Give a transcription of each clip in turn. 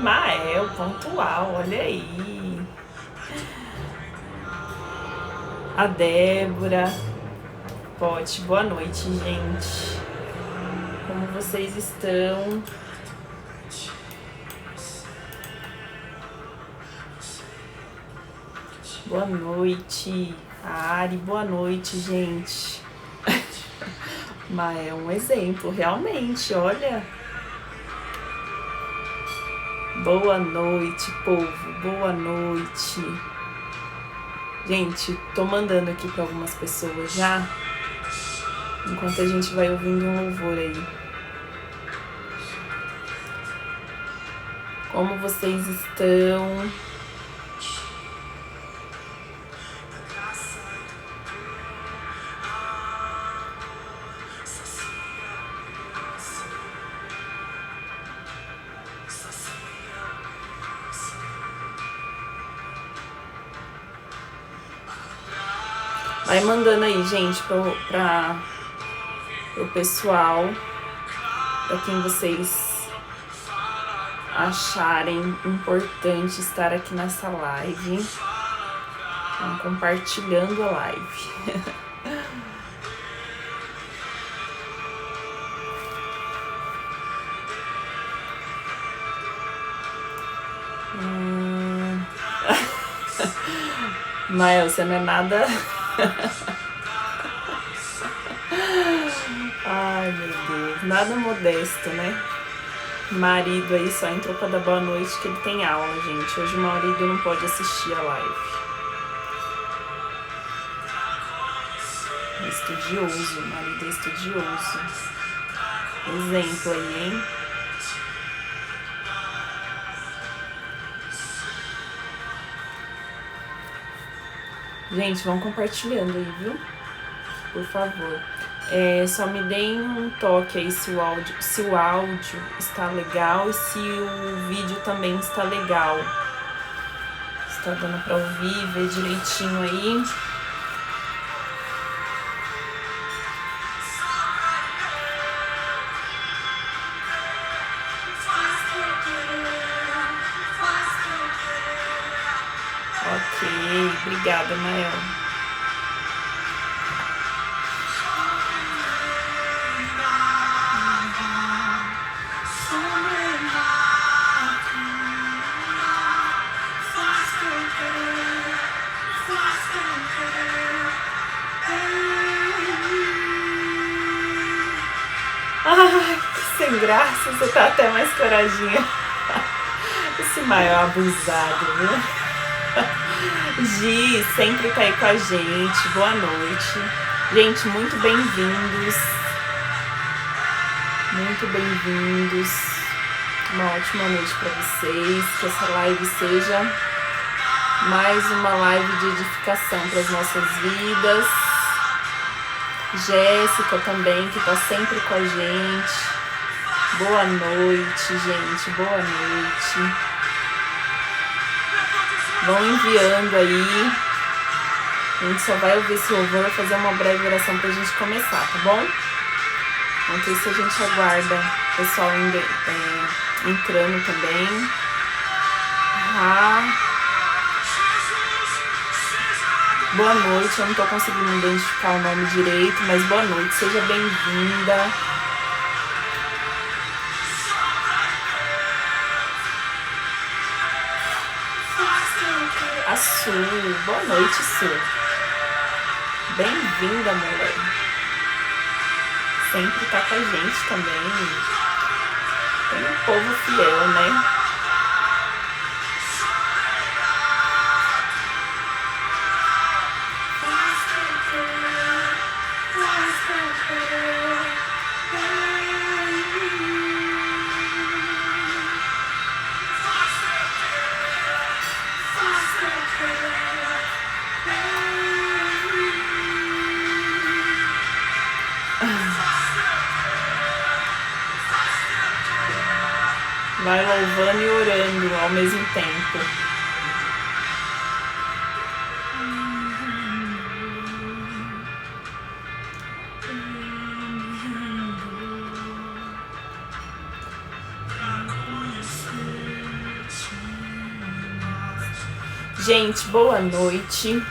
Mael, pontual, olha aí. A Débora. Pote, boa noite, gente. Como vocês estão? Boa noite. A Ari, boa noite, gente. Mas é um exemplo, realmente, olha. Boa noite, povo. Boa noite. Gente, tô mandando aqui para algumas pessoas já. Enquanto a gente vai ouvindo um louvor aí. Como vocês estão? Vai mandando aí, gente, para o pessoal, para quem vocês acharem importante estar aqui nessa live. Vão compartilhando a live. Mael, você não é nada... Ai, meu Deus, nada modesto, né? Marido aí só entrou pra dar boa noite que ele tem aula, gente. Hoje o marido não pode assistir a live. Estudioso, o marido é estudioso. Exemplo aí, hein? Gente, vão compartilhando aí, viu? Por favor. Só me deem um toque aí se o áudio está legal e se o vídeo também está legal. Está dando para ouvir, ver direitinho aí. Ok, obrigada, Mael. Ai, que sem graça, você tá até mais coradinha. Esse Mael abusado, viu? Gi, sempre tá aí com a gente, boa noite. Gente, muito bem-vindos. Muito bem-vindos. Uma ótima noite para vocês. Que essa live seja mais uma live de edificação para as nossas vidas. Jéssica também, que tá sempre com a gente. Boa noite, gente. Boa noite. Vão enviando aí. A gente só vai ouvir esse louvor, fazer uma breve oração pra gente começar, tá bom? Enquanto isso a gente aguarda o pessoal entrando também. Boa noite, eu não tô conseguindo identificar o nome direito, mas boa noite, seja bem-vinda. A Su, boa noite, Su. Bem-vinda, mulher. Sempre tá com a gente também. Tem um povo fiel, né? Vai louvando e orando ao mesmo tempo. Gente, boa noite.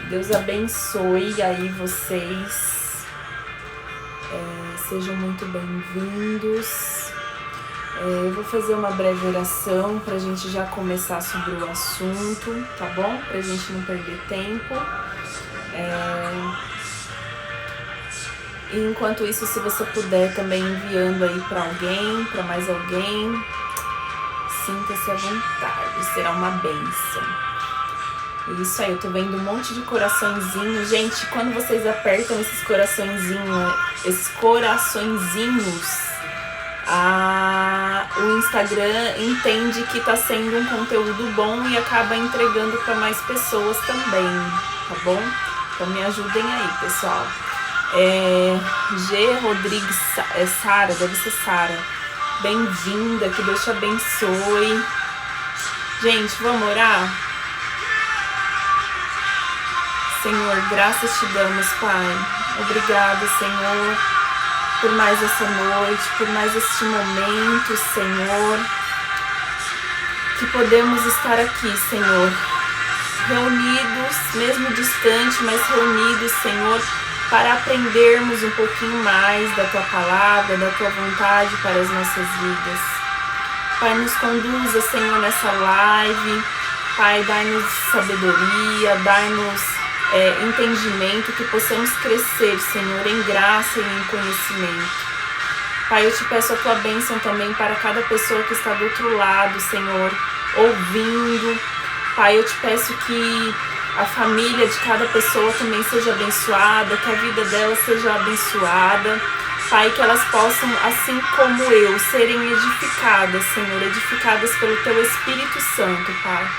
Deus abençoe aí vocês. Sejam muito bem-vindos. Eu vou fazer uma breve oração pra gente já começar sobre o assunto, tá bom? Pra gente não perder tempo. E enquanto isso, se você puder também enviando aí pra alguém, pra mais alguém, sinta-se à vontade, será uma bênção. Isso aí, eu tô vendo um monte de coraçõezinhos. Gente, quando vocês apertam esses coraçõezinhos, o Instagram entende que tá sendo um conteúdo bom e acaba entregando para mais pessoas também, tá bom? Então me ajudem aí, pessoal. G. Rodrigues, Sara, deve ser Sara. Bem-vinda, que Deus te abençoe. Gente, vamos orar? Senhor, graças te damos, Pai. Obrigada, Senhor, por mais essa noite, por mais este momento, Senhor, que podemos estar aqui, Senhor, reunidos, mesmo distante, mas reunidos, Senhor, para aprendermos um pouquinho mais da Tua palavra, da Tua vontade para as nossas vidas. Pai, nos conduza, Senhor, nessa live. Pai, dai-nos sabedoria, dai-nos entendimento, que possamos crescer, Senhor, em graça e em conhecimento. Pai, eu te peço a Tua bênção também para cada pessoa que está do outro lado, Senhor, ouvindo. Pai, eu te peço que a família de cada pessoa também seja abençoada, que a vida dela seja abençoada. Pai, que elas possam, assim como eu, serem edificadas, Senhor, edificadas pelo Teu Espírito Santo, Pai.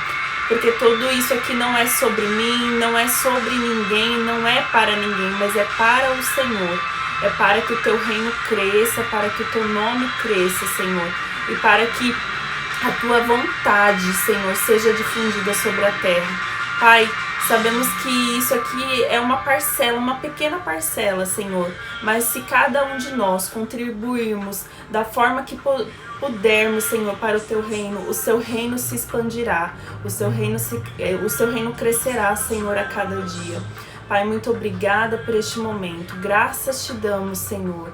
Porque tudo isso aqui não é sobre mim, não é sobre ninguém, não é para ninguém, mas é para o Senhor. É para que o Teu reino cresça, para que o Teu nome cresça, Senhor. E para que a Tua vontade, Senhor, seja difundida sobre a terra. Pai, sabemos que isso aqui é uma parcela, uma pequena parcela, Senhor. Mas se cada um de nós contribuirmos da forma que pudermos, Senhor, para o Teu reino, o Seu reino se expandirá, o Seu reino crescerá, Senhor, a cada dia. Pai, muito obrigada por este momento. Graças te damos, Senhor.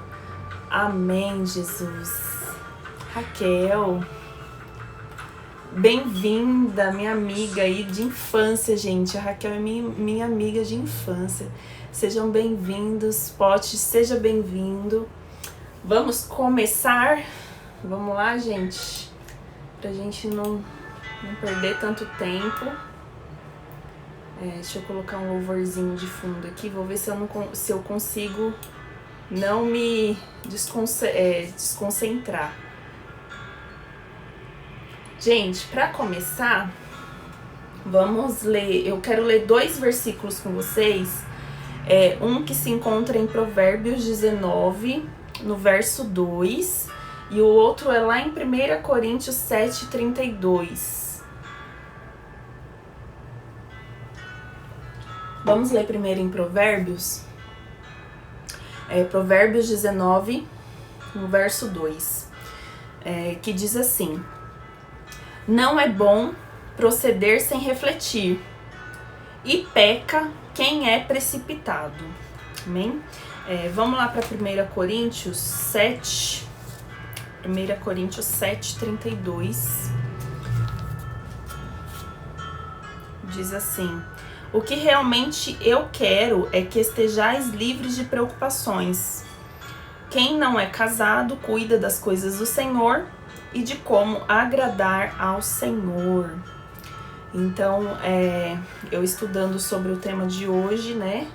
Amém, Jesus. Raquel, bem-vinda, minha amiga aí de infância, gente. A Raquel é minha amiga de infância. Sejam bem-vindos, Pote, seja bem-vindo. Vamos começar? Vamos lá, gente, pra gente não perder tanto tempo. Deixa eu colocar um louvorzinho de fundo aqui, vou ver se eu consigo não me desconcentrar. Gente, pra começar, vamos ler, eu quero ler 2 versículos com vocês, um que se encontra em Provérbios 19, no verso 2, e o outro é lá em 1 Coríntios 7:32. Vamos ler primeiro em Provérbios. Provérbios 19, no verso 2. Que diz assim: não é bom proceder sem refletir, e peca quem é precipitado. Amém? Vamos lá para 1 Coríntios 7. 1 Coríntios 7:32 diz assim: o que realmente eu quero é que estejais livres de preocupações. Quem não é casado cuida das coisas do Senhor e de como agradar ao Senhor. Então, eu estudando sobre o tema de hoje, né,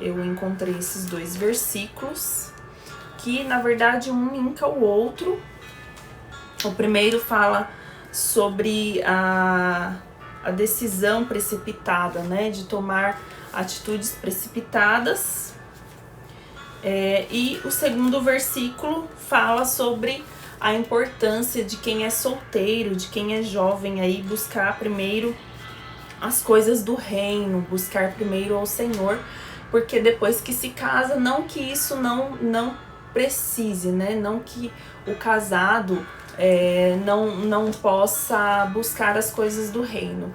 eu encontrei esses 2 versículos, que na verdade um linka o outro. O primeiro fala sobre a decisão precipitada, né, de tomar atitudes precipitadas. E o segundo versículo fala sobre a importância de quem é solteiro, de quem é jovem, aí buscar primeiro as coisas do reino, buscar primeiro ao Senhor, porque depois que se casa, não que isso não precise, né? Não que o casado não possa buscar as coisas do reino.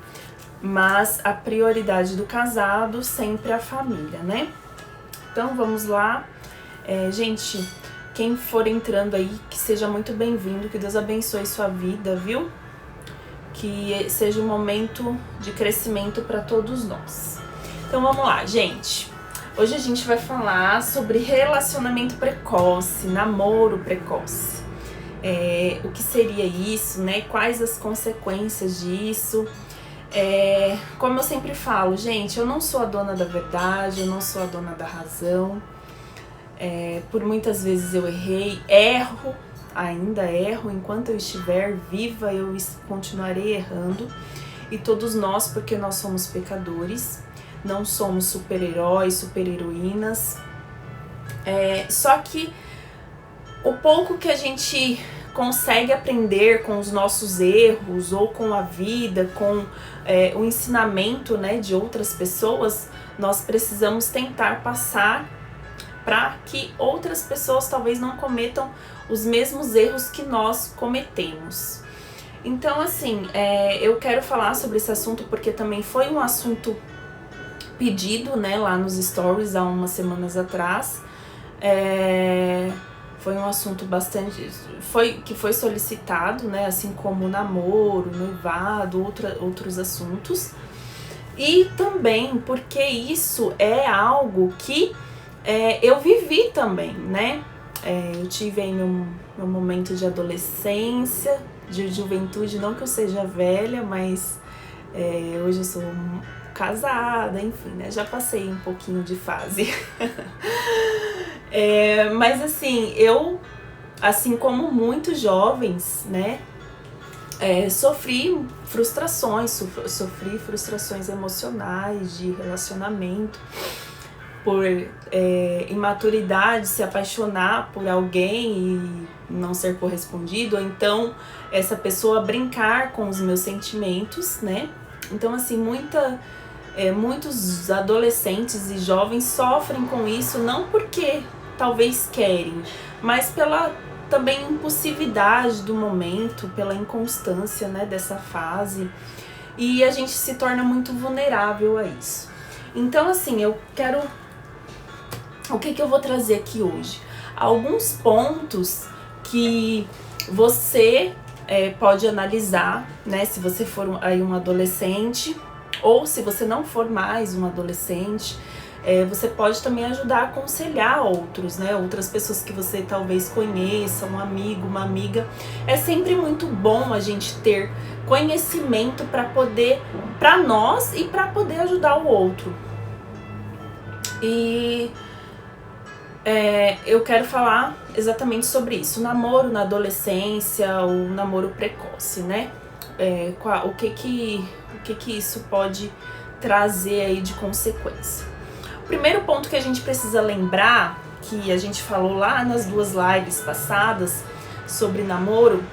Mas a prioridade do casado sempre é a família, né? Então vamos lá. Gente, quem for entrando aí, que seja muito bem-vindo, que Deus abençoe sua vida, viu? Que seja um momento de crescimento para todos nós. Então vamos lá, gente. Hoje a gente vai falar sobre relacionamento precoce, namoro precoce. O que seria isso, né? Quais as consequências disso? Como eu sempre falo, gente, eu não sou a dona da verdade, eu não sou a dona da razão. Por muitas vezes eu errei, ainda erro, enquanto eu estiver viva eu continuarei errando. E todos nós, porque nós somos pecadores, não somos super-heróis, super-heroínas. Só que o pouco que a gente consegue aprender com os nossos erros ou com a vida, com o ensinamento, né, de outras pessoas, nós precisamos tentar passar para que outras pessoas talvez não cometam os mesmos erros que nós cometemos. Então, assim, eu quero falar sobre esse assunto porque também foi um assunto pedido, né, lá nos stories há umas semanas atrás. Foi um assunto que foi solicitado, né, assim como namoro, noivado, outros assuntos. E também porque isso é algo que eu vivi também, né? Eu tive aí meu momento de adolescência, de juventude, não que eu seja velha, mas hoje eu sou casada, enfim, né? Já passei um pouquinho de fase. Mas assim, eu, assim como muitos jovens, né? Sofri frustrações emocionais de relacionamento, por imaturidade, se apaixonar por alguém e não ser correspondido, ou então essa pessoa brincar com os meus sentimentos, né? Então, assim, muitos adolescentes e jovens sofrem com isso, não porque talvez querem, mas pela também impulsividade do momento, pela inconstância, né, dessa fase, e a gente se torna muito vulnerável a isso. Então, assim, o que eu vou trazer aqui hoje? Alguns pontos que você pode analisar, né? Se você for aí um adolescente, ou se você não for mais um adolescente, você pode também ajudar a aconselhar outros, né? Outras pessoas que você talvez conheça, um amigo, uma amiga. É sempre muito bom a gente ter conhecimento para nós e para poder ajudar o outro. E eu quero falar exatamente sobre isso, namoro na adolescência, o namoro precoce, né? O que isso pode trazer aí de consequência. O primeiro ponto que a gente precisa lembrar, que a gente falou lá nas 2 lives passadas sobre namoro,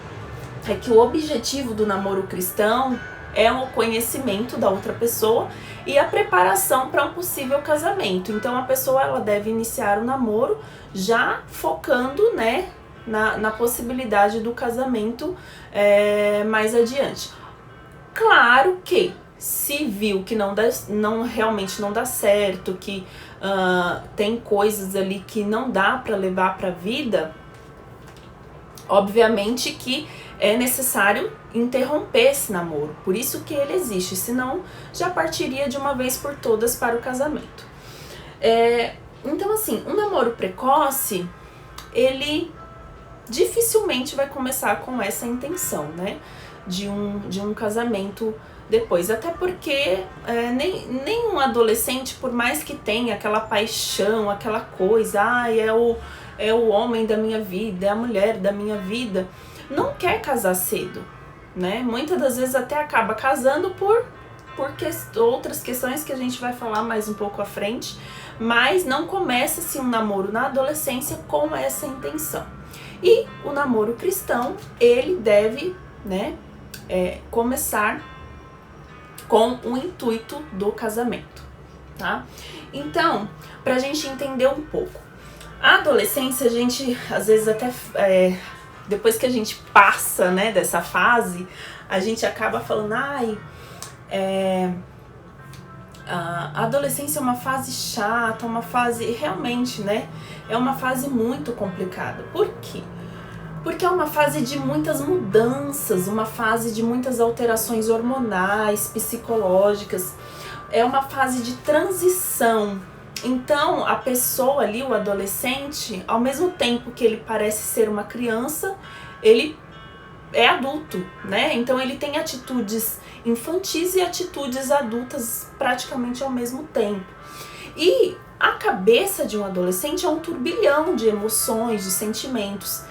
é que o objetivo do namoro cristão é o conhecimento da outra pessoa e a preparação para um possível casamento. Então a pessoa ela deve iniciar o namoro já focando, né, na possibilidade do casamento mais adiante. Claro que se viu que realmente não dá certo, que tem coisas ali que não dá para levar para a vida, obviamente que é necessário interromper esse namoro. Por isso que ele existe, senão já partiria de uma vez por todas para o casamento. Então, assim, um namoro precoce, ele dificilmente vai começar com essa intenção, né? De um casamento depois. Até porque nenhum adolescente, por mais que tenha aquela paixão, aquela coisa, é o homem da minha vida, é a mulher da minha vida, não quer casar cedo, né? Muitas das vezes até acaba casando por outras questões que a gente vai falar mais um pouco à frente, mas não começa-se um namoro na adolescência com essa intenção. E o namoro cristão, ele deve, né, começar com o intuito do casamento, tá? Então, pra gente entender um pouco, a adolescência, a gente às vezes até depois que a gente passa, né, dessa fase, a gente acaba falando, ai, a adolescência é uma fase chata, uma fase, realmente, né, é uma fase muito complicada. Por quê? Porque é uma fase de muitas mudanças, uma fase de muitas alterações hormonais, psicológicas, é uma fase de transição. Então, a pessoa ali, o adolescente, ao mesmo tempo que ele parece ser uma criança, ele é adulto, né? Então, ele tem atitudes infantis e atitudes adultas praticamente ao mesmo tempo. E a cabeça de um adolescente é um turbilhão de emoções, de sentimentos.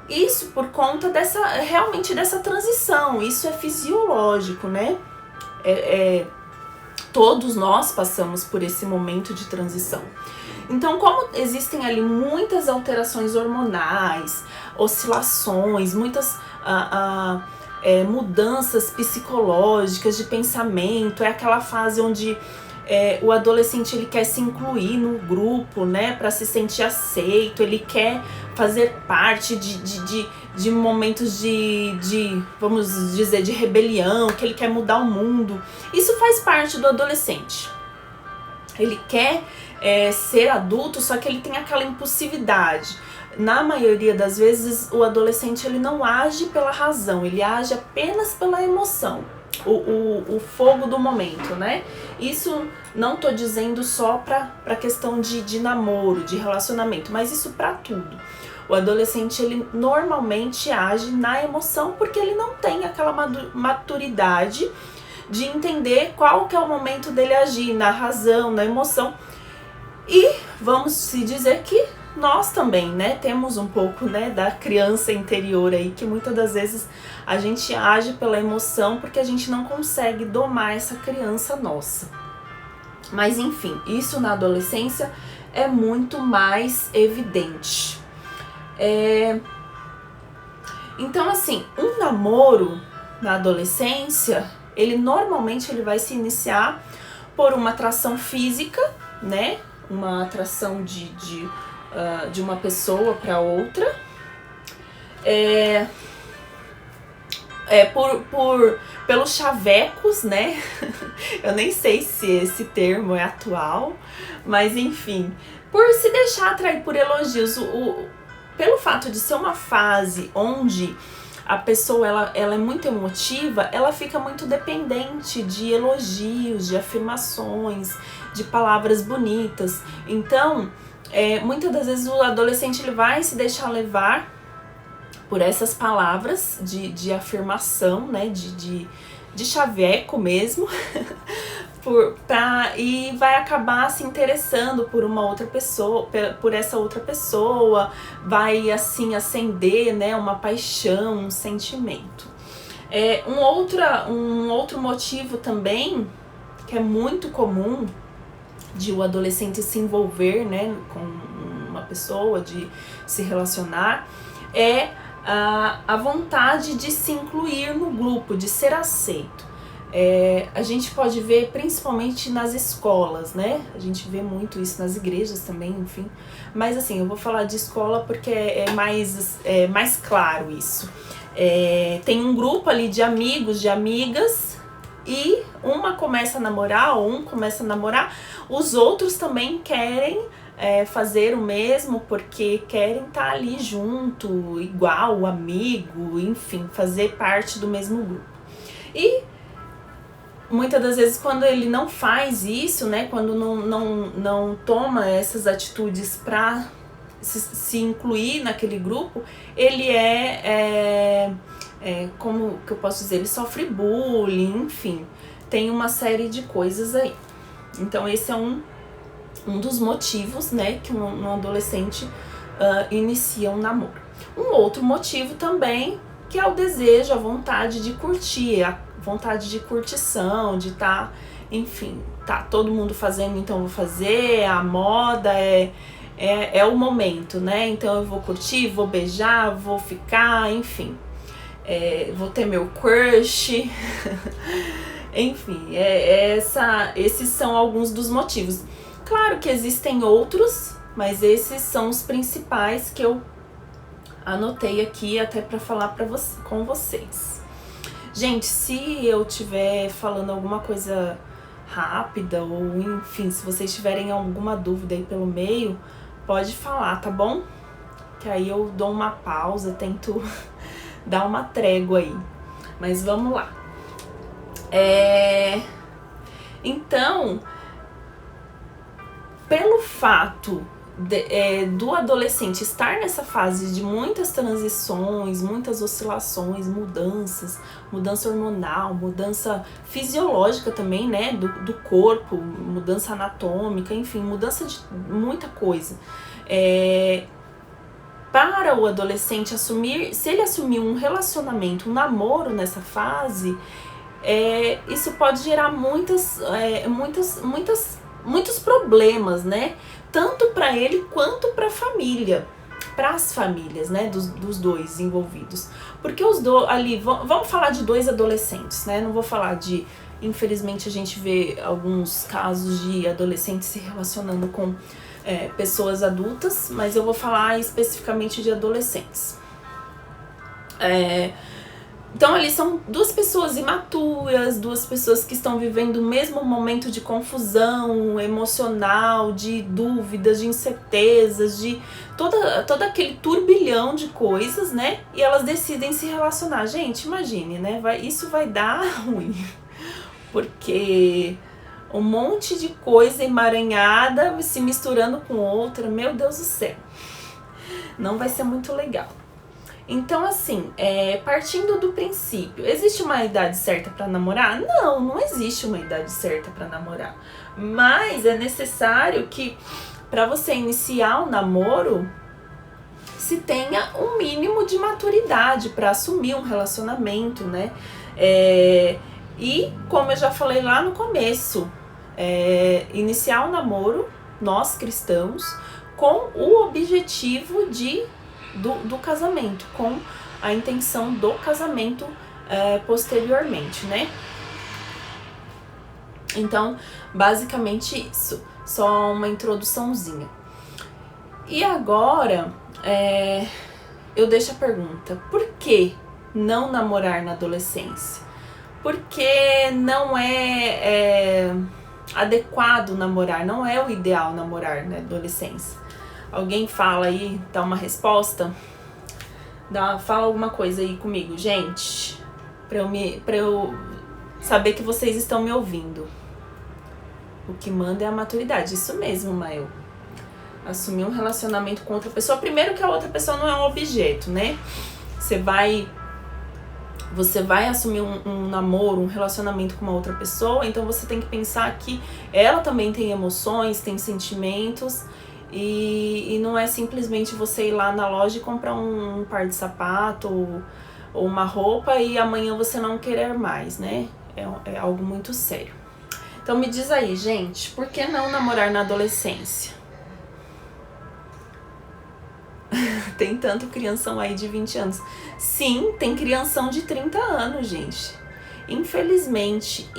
Isso por conta realmente dessa transição, isso é fisiológico, né? Todos nós passamos por esse momento de transição. Então, como existem ali muitas alterações hormonais, oscilações, muitas mudanças psicológicas de pensamento, é aquela fase onde o adolescente ele quer se incluir no grupo, né, para se sentir aceito, ele quer fazer parte de momentos de, vamos dizer, de rebelião, que ele quer mudar o mundo. Isso faz parte do adolescente. Ele quer ser adulto, só que ele tem aquela impulsividade. Na maioria das vezes, o adolescente ele não age pela razão, ele age apenas pela emoção. O fogo do momento, né? Isso não tô dizendo só pra questão de namoro, de relacionamento, mas isso pra tudo. O adolescente, ele normalmente age na emoção porque ele não tem aquela maturidade de entender qual que é o momento dele agir, na razão, na emoção. E vamos se dizer que nós também, né, temos um pouco, né, da criança interior aí, que muitas das vezes a gente age pela emoção porque a gente não consegue domar essa criança nossa. Mas enfim, isso na adolescência é muito mais evidente. Então assim, um namoro na adolescência, ele normalmente vai se iniciar por uma atração física, né, uma atração de uma pessoa para outra, pelos chavecos, né? Eu nem sei se esse termo é atual, mas enfim, por se deixar atrair por elogios, pelo fato de ser uma fase onde a pessoa ela é muito emotiva, ela fica muito dependente de elogios, de afirmações, de palavras bonitas. Então, muitas das vezes o adolescente ele vai se deixar levar por essas palavras de afirmação, né, de chaveco mesmo, e vai acabar se interessando por uma outra pessoa, por essa outra pessoa, vai assim acender, né, uma paixão, um sentimento. Um outro motivo também que é muito comum de o adolescente se envolver, né, com uma pessoa, de se relacionar, é a vontade de se incluir no grupo, de ser aceito. A gente pode ver principalmente nas escolas, né? A gente vê muito isso nas igrejas também, enfim. Mas assim, eu vou falar de escola porque é mais claro isso. Tem um grupo ali de amigos, de amigas, e uma começa a namorar, ou um começa a namorar, os outros também querem fazer o mesmo porque querem estar ali junto, igual, amigo, enfim, fazer parte do mesmo grupo. E muitas das vezes quando ele não faz isso, né, quando não toma essas atitudes para se incluir naquele grupo, ele como que eu posso dizer, ele sofre bullying, enfim, tem uma série de coisas aí. Então esse é um dos motivos, né, que um adolescente inicia um namoro. Um outro motivo também, que é o desejo, a vontade de curtir, a vontade de curtição, de estar, enfim, tá todo mundo fazendo, então eu vou fazer, a moda é o momento, né, então eu vou curtir, vou beijar, vou ficar, enfim, vou ter meu crush, enfim, esses são alguns dos motivos. Claro que existem outros, mas esses são os principais que eu Anotei aqui até para falar com vocês. Gente, se eu estiver falando alguma coisa rápida ou enfim, se vocês tiverem alguma dúvida aí pelo meio, pode falar, tá bom? Que aí eu dou uma pausa, tento dar uma trégua aí. Mas vamos lá. Então, pelo fato do adolescente estar nessa fase de muitas transições, muitas oscilações, mudança hormonal, mudança fisiológica também, né, do corpo, mudança anatômica, enfim, mudança de muita coisa. Para o adolescente assumir, se ele assumir um relacionamento, um namoro nessa fase, isso pode gerar muitos problemas, né? Tanto para ele quanto para a família, para as famílias, né? Dos dois envolvidos. Porque os dois ali, vamos falar de dois adolescentes, né? Não vou falar de, infelizmente a gente vê alguns casos de adolescentes se relacionando com pessoas adultas, mas eu vou falar especificamente de adolescentes. Então ali são duas pessoas imaturas, duas pessoas que estão vivendo o mesmo momento de confusão emocional, de dúvidas, de incertezas, de todo aquele turbilhão de coisas, né? E elas decidem se relacionar. Gente, imagine, né? Isso vai dar ruim, porque um monte de coisa emaranhada se misturando com outra, meu Deus do céu, não vai ser muito legal. Então, assim, partindo do princípio, existe uma idade certa para namorar? Não existe uma idade certa para namorar. Mas é necessário que, para você iniciar o namoro, se tenha um mínimo de maturidade para assumir um relacionamento, né? E, como eu já falei lá no começo, iniciar o namoro, nós cristãos, com o objetivo do casamento, com a intenção do casamento posteriormente, né? Então, basicamente isso, só uma introduçãozinha. E agora, eu deixo a pergunta, por que não namorar na adolescência? Porque não é adequado namorar, não é o ideal namorar na adolescência. Alguém fala aí, dá uma resposta? Fala alguma coisa aí comigo, gente, pra eu saber que vocês estão me ouvindo. O que manda é a maturidade, isso mesmo, Mael. Assumir um relacionamento com outra pessoa, primeiro que a outra pessoa não é um objeto, né? Você vai assumir um namoro, um relacionamento com uma outra pessoa, então você tem que pensar que ela também tem emoções, tem sentimentos, e não é simplesmente você ir lá na loja e comprar um par de sapato ou uma roupa e amanhã você não querer mais, né? É algo muito sério. Então me diz aí, gente, por que não namorar na adolescência? Tem tanto crianção aí de 20 anos. Sim, tem crianção de 30 anos, gente. Infelizmente,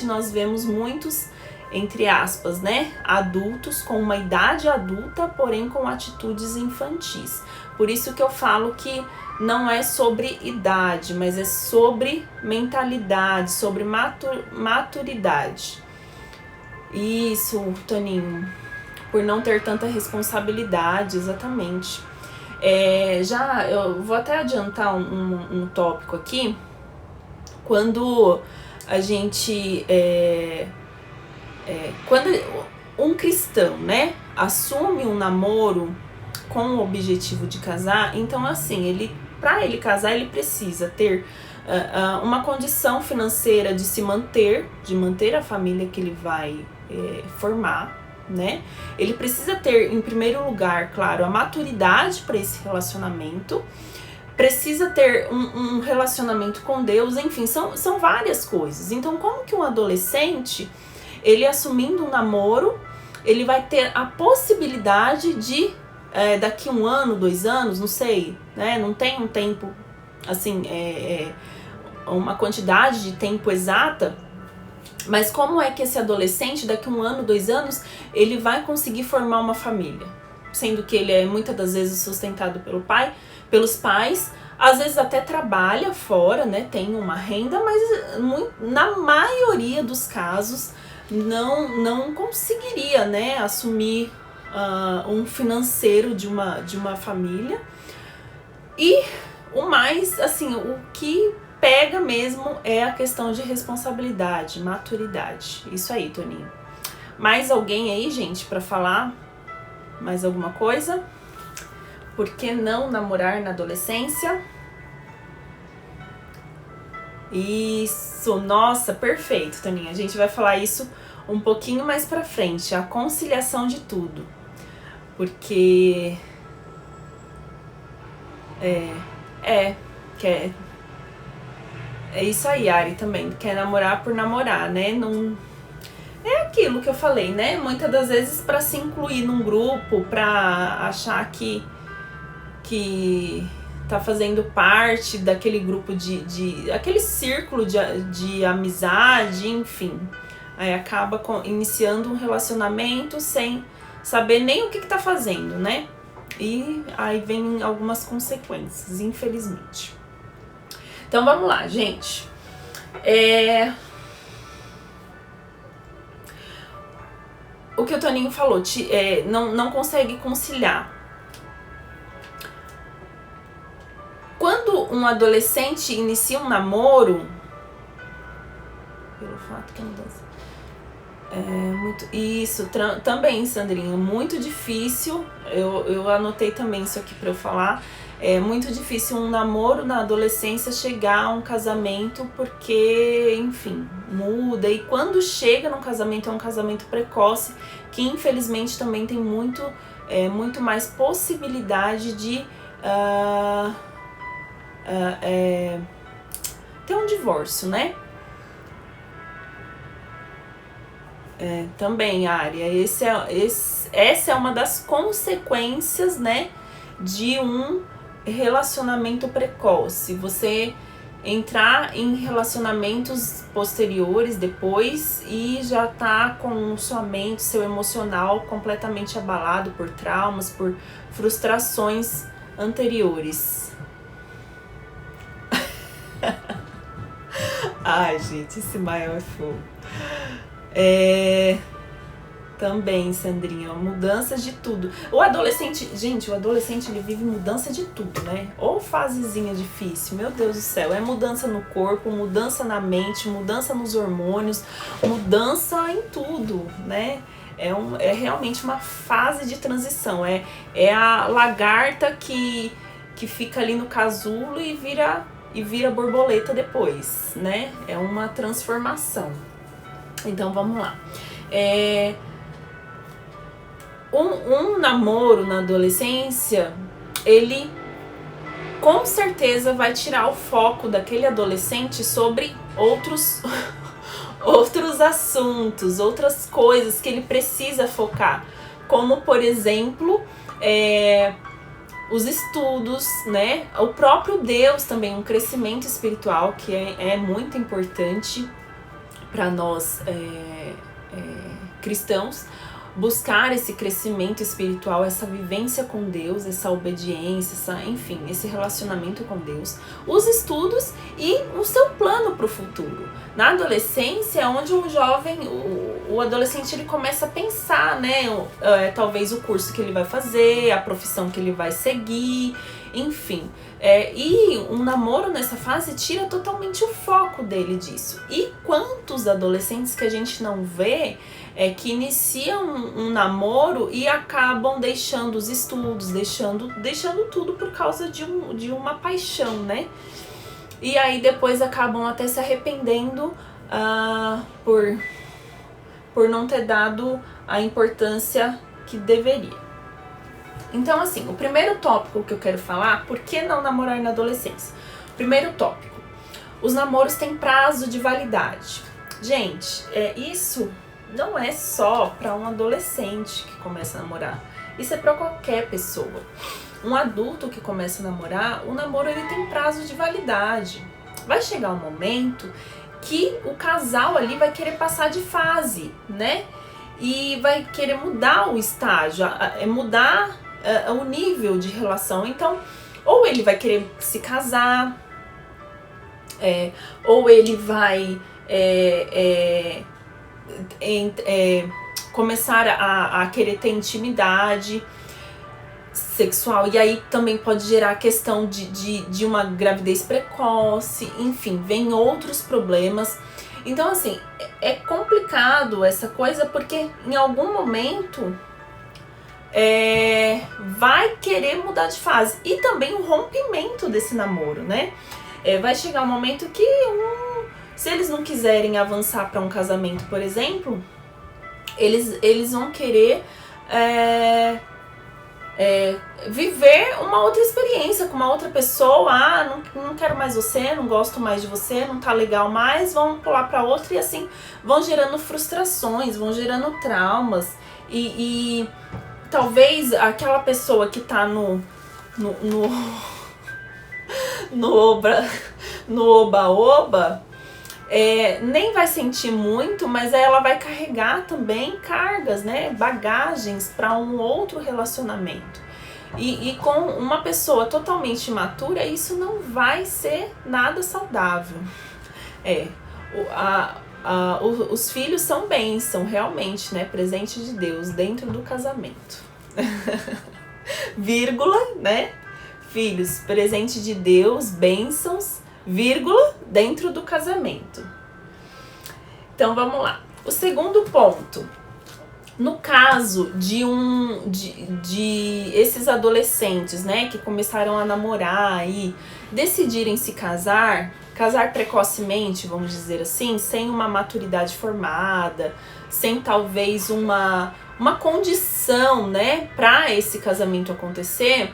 nós vemos muitos, entre aspas, né, adultos com uma idade adulta, porém com atitudes infantis. Por isso que eu falo que não é sobre idade, mas é sobre mentalidade, sobre maturidade. Isso, Toninho, por não ter tanta responsabilidade, exatamente. Já eu vou até adiantar um tópico aqui. Quando a gente quando um cristão, né, assume um namoro com o objetivo de casar, então assim, para ele casar, ele precisa ter uma condição financeira de se manter, de manter a família que ele vai formar, né? Ele precisa ter, em primeiro lugar, claro, a maturidade para esse relacionamento, precisa ter um relacionamento com Deus, enfim, são várias coisas. Então, como que um adolescente, ele assumindo um namoro, ele vai ter a possibilidade de, daqui 1 ano, 2 anos, não sei, né? Não tem um tempo, assim, uma quantidade de tempo exata, mas como é que esse adolescente, daqui 1 ano, 2 anos, ele vai conseguir formar uma família? sendo que ele é muitas das vezes sustentado pelos pais, às vezes até trabalha fora, né, tem uma renda, mas na maioria dos casos não conseguiria, né, assumir um financeiro de uma família. E o mais, assim, o que pega mesmo é a questão de responsabilidade, maturidade. Isso aí, Toninho. Mais alguém aí, gente, pra falar mais alguma coisa? Por que não namorar na adolescência? Isso, nossa, perfeito, Toninho. A gente vai falar isso um pouquinho mais pra frente, a conciliação de tudo. Porque é isso aí, Ari, também. Quer namorar por namorar, né? Não é aquilo que eu falei, né? Muitas das vezes pra se incluir num grupo, pra achar que tá fazendo parte daquele grupo aquele círculo de amizade, enfim. Aí acaba iniciando um relacionamento sem saber nem o que tá fazendo, né? E aí vem algumas consequências, infelizmente. Então vamos lá, gente. O que o Toninho falou, não consegue conciliar. Quando um adolescente inicia um namoro, pelo fato que a mudança isso também, Sandrinha, muito difícil. Eu anotei também isso aqui pra eu falar. É muito difícil um namoro na adolescência chegar a um casamento, porque, enfim, muda. E quando chega num casamento, é um casamento precoce, que infelizmente também tem muito mais possibilidade de ter um divórcio, né? Também, Área, essa é uma das consequências, né, de um relacionamento precoce. Você entrar em relacionamentos posteriores depois e já tá com sua mente, seu emocional completamente abalado por traumas, por frustrações anteriores. Ai, gente, esse Mael é fogo. Também, Sandrinha, mudanças de tudo. O adolescente, gente, ele vive mudança de tudo, né? Ou fasezinha difícil, meu Deus do céu. É mudança no corpo, mudança na mente, mudança nos hormônios, mudança em tudo, né? É realmente uma fase de transição. É a lagarta que fica ali no casulo e vira borboleta depois, né? É uma transformação. Então vamos lá. Um namoro na adolescência, ele com certeza vai tirar o foco daquele adolescente sobre outros assuntos, outras coisas que ele precisa focar, como por exemplo os estudos, né? O próprio Deus também, um crescimento espiritual que é muito importante para nós cristãos, buscar esse crescimento espiritual, essa vivência com Deus, essa obediência, enfim, esse relacionamento com Deus, os estudos e o seu plano para o futuro. Na adolescência é onde o jovem, o adolescente, ele começa a pensar, né, talvez o curso que ele vai fazer, a profissão que ele vai seguir, enfim. E um namoro nessa fase tira totalmente o foco dele disso. E quantos adolescentes que a gente não vê que iniciam um namoro e acabam deixando os estudos, deixando tudo por causa de uma paixão, né? E aí depois acabam até se arrependendo por não ter dado a importância que deveria. Então, assim, o primeiro tópico que eu quero falar, por que não namorar na adolescência? Primeiro tópico, os namoros têm prazo de validade. Gente, isso não é só para um adolescente que começa a namorar. Isso é para qualquer pessoa. Um adulto que começa a namorar, o namoro ele tem prazo de validade. Vai chegar um momento que o casal ali vai querer passar de fase, né? E vai querer mudar o estágio, mudar o nível de relação. Então, ou ele vai querer se casar, ou ele vai começar a querer ter intimidade sexual, e aí também pode gerar a questão de uma gravidez precoce, enfim, vem outros problemas. Então, assim, é complicado essa coisa, porque em algum momento vai querer mudar de fase. E também o rompimento desse namoro, né? Vai chegar um momento que, se eles não quiserem avançar para um casamento, por exemplo, eles vão querer viver uma outra experiência com uma outra pessoa. Não quero mais você, não gosto mais de você, não tá legal mais, vão pular para outra, e assim vão gerando frustrações, vão gerando traumas, e talvez aquela pessoa que tá no oba-oba nem vai sentir muito, mas aí ela vai carregar também cargas, né, bagagens para um outro relacionamento. E com uma pessoa totalmente imatura, isso não vai ser nada saudável. Os filhos são bênção, realmente, né, presente de Deus dentro do casamento. Vírgula, né? Filhos, presente de Deus, bênçãos, vírgula, dentro do casamento. Então, vamos lá. O segundo ponto. No caso de esses adolescentes, né, que começaram a namorar e decidirem se casar precocemente, vamos dizer assim, sem uma maturidade formada, sem talvez uma condição, né, para esse casamento acontecer,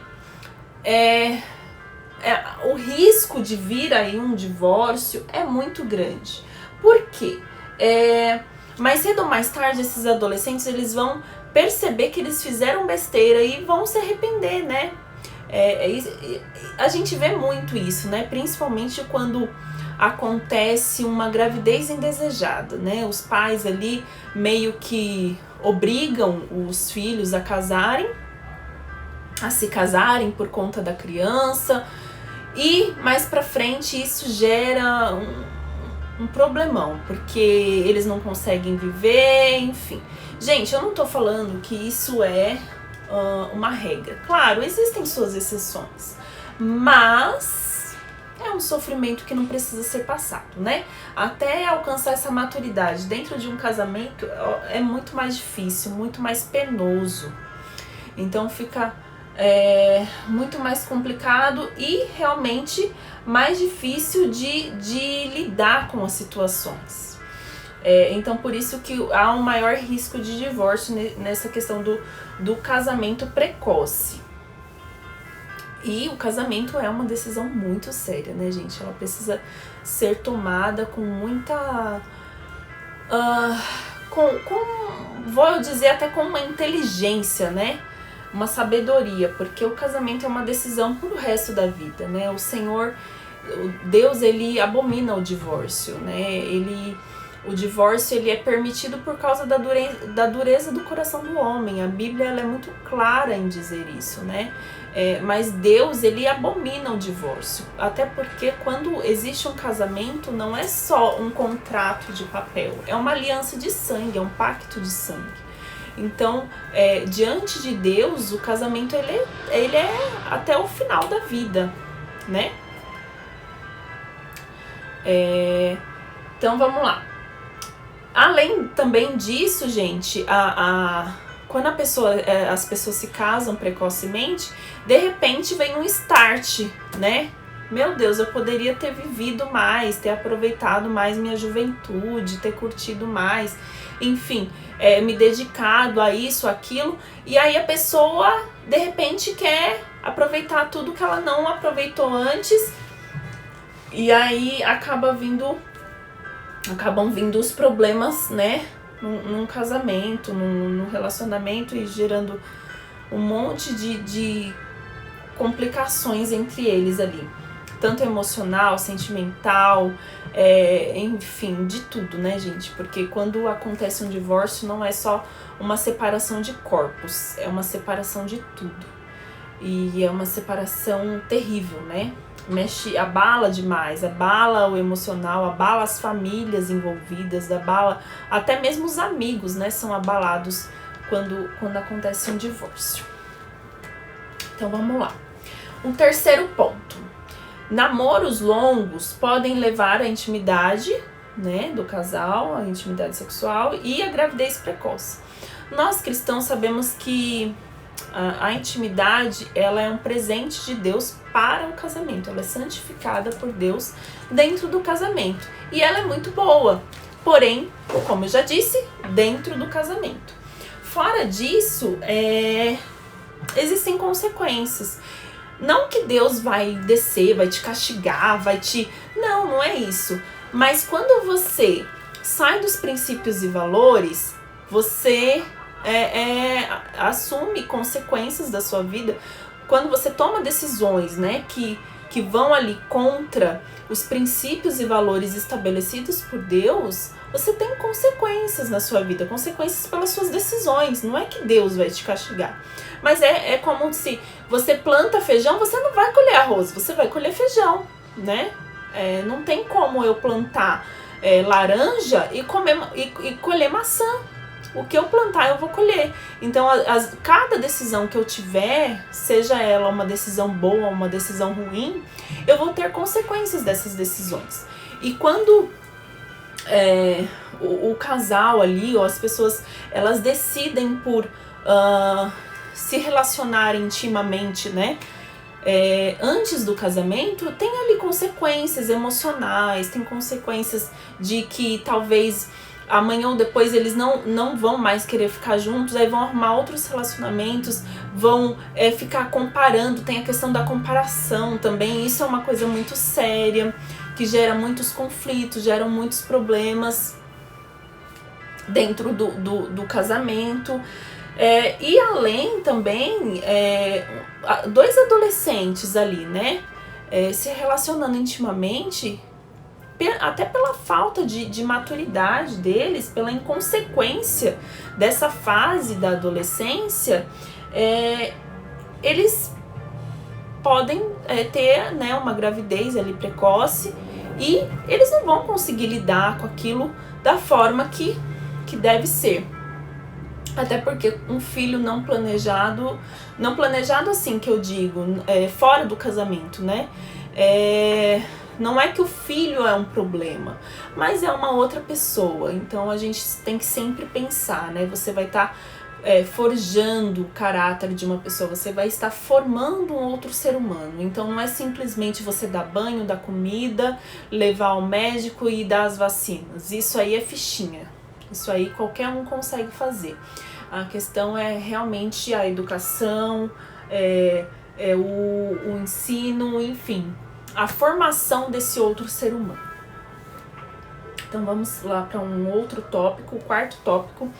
o risco de vir aí um divórcio é muito grande. Por quê? Mais cedo ou mais tarde, esses adolescentes, eles vão perceber que eles fizeram besteira e vão se arrepender, né? A gente vê muito isso, né? Principalmente quando acontece uma gravidez indesejada, né? Os pais ali meio que obrigam os filhos a se casarem por conta da criança, e mais pra frente isso gera um problemão, porque eles não conseguem viver, enfim. Gente, eu não tô falando que isso é uma regra. Claro, existem suas exceções, mas é um sofrimento que não precisa ser passado, né? Até alcançar essa maturidade dentro de um casamento é muito mais difícil, muito mais penoso. Então fica muito mais complicado e realmente mais difícil de lidar com as situações. Então por isso que há um maior risco de divórcio nessa questão do casamento precoce. E o casamento é uma decisão muito séria, né, gente? Ela precisa ser tomada com muita... vou dizer até com uma inteligência, né? Uma sabedoria, porque o casamento é uma decisão pro resto da vida, né? O Senhor, Deus, ele abomina o divórcio, né? O divórcio, ele é permitido por causa da dureza do coração do homem. A Bíblia, ela é muito clara em dizer isso, né? Mas Deus, ele abomina o divórcio, até porque quando existe um casamento, não é só um contrato de papel, é uma aliança de sangue, é um pacto de sangue. Então, diante de Deus, o casamento ele é até o final da vida, né? Então, vamos lá. Além também disso, gente, quando as pessoas se casam precocemente, de repente vem um start, né? Meu Deus, eu poderia ter vivido mais, ter aproveitado mais minha juventude, ter curtido mais, enfim, me dedicado a isso, aquilo. E aí a pessoa, de repente, quer aproveitar tudo que ela não aproveitou antes. E aí acabam vindo os problemas, né? Num casamento, num relacionamento, e gerando um monte de complicações entre eles ali. Tanto emocional, sentimental, enfim, de tudo, né, gente? Porque quando acontece um divórcio, não é só uma separação de corpos, é uma separação de tudo. E é uma separação terrível, né? Mexe, abala demais, abala o emocional, abala as famílias envolvidas, abala até mesmo os amigos, né? São abalados quando acontece um divórcio. Então vamos lá. Um terceiro ponto. Namoros longos podem levar à intimidade, né, do casal, a intimidade sexual e a gravidez precoce. Nós cristãos sabemos que a intimidade, ela é um presente de Deus para o casamento. Ela é santificada por Deus dentro do casamento. E ela é muito boa. Porém, como eu já disse, dentro do casamento. Fora disso, existem consequências. Não que Deus vai descer, vai te castigar, vai te... Não é isso. Mas quando você sai dos princípios e valores, você assume consequências da sua vida. Quando você toma decisões, né, que vão ali contra os princípios e valores estabelecidos por Deus, você tem consequências na sua vida, consequências pelas suas decisões. Não é que Deus vai te castigar, mas é como se você planta feijão, você não vai colher arroz, você vai colher feijão, né? Não tem como eu plantar laranja e colher maçã. O que eu plantar, eu vou colher. Então, cada decisão que eu tiver, seja ela uma decisão boa ou uma decisão ruim, eu vou ter consequências dessas decisões. E quando o casal ali, ou as pessoas, elas decidem por se relacionar intimamente, né? Antes do casamento, tem ali consequências emocionais, tem consequências de que talvez amanhã ou depois eles não vão mais querer ficar juntos, aí vão arrumar outros relacionamentos, vão ficar comparando, tem a questão da comparação também, isso é uma coisa muito séria, que gera muitos conflitos, gera muitos problemas dentro do casamento. E além também, dois adolescentes ali, né, se relacionando intimamente, até pela falta de maturidade deles, pela inconsequência dessa fase da adolescência, eles podem ter, né, uma gravidez ali precoce e eles não vão conseguir lidar com aquilo da forma que deve ser. Até porque um filho não planejado assim que eu digo, fora do casamento, né? Não é que o filho é um problema, mas é uma outra pessoa. Então a gente tem que sempre pensar, né? Você vai estar forjando o caráter de uma pessoa, você vai estar formando um outro ser humano. Então não é simplesmente você dar banho, dar comida, levar ao médico e dar as vacinas. Isso aí é fichinha. Isso aí qualquer um consegue fazer. A questão é realmente a educação, o ensino, enfim, a formação desse outro ser humano. Então vamos lá para um outro tópico, o quarto tópico,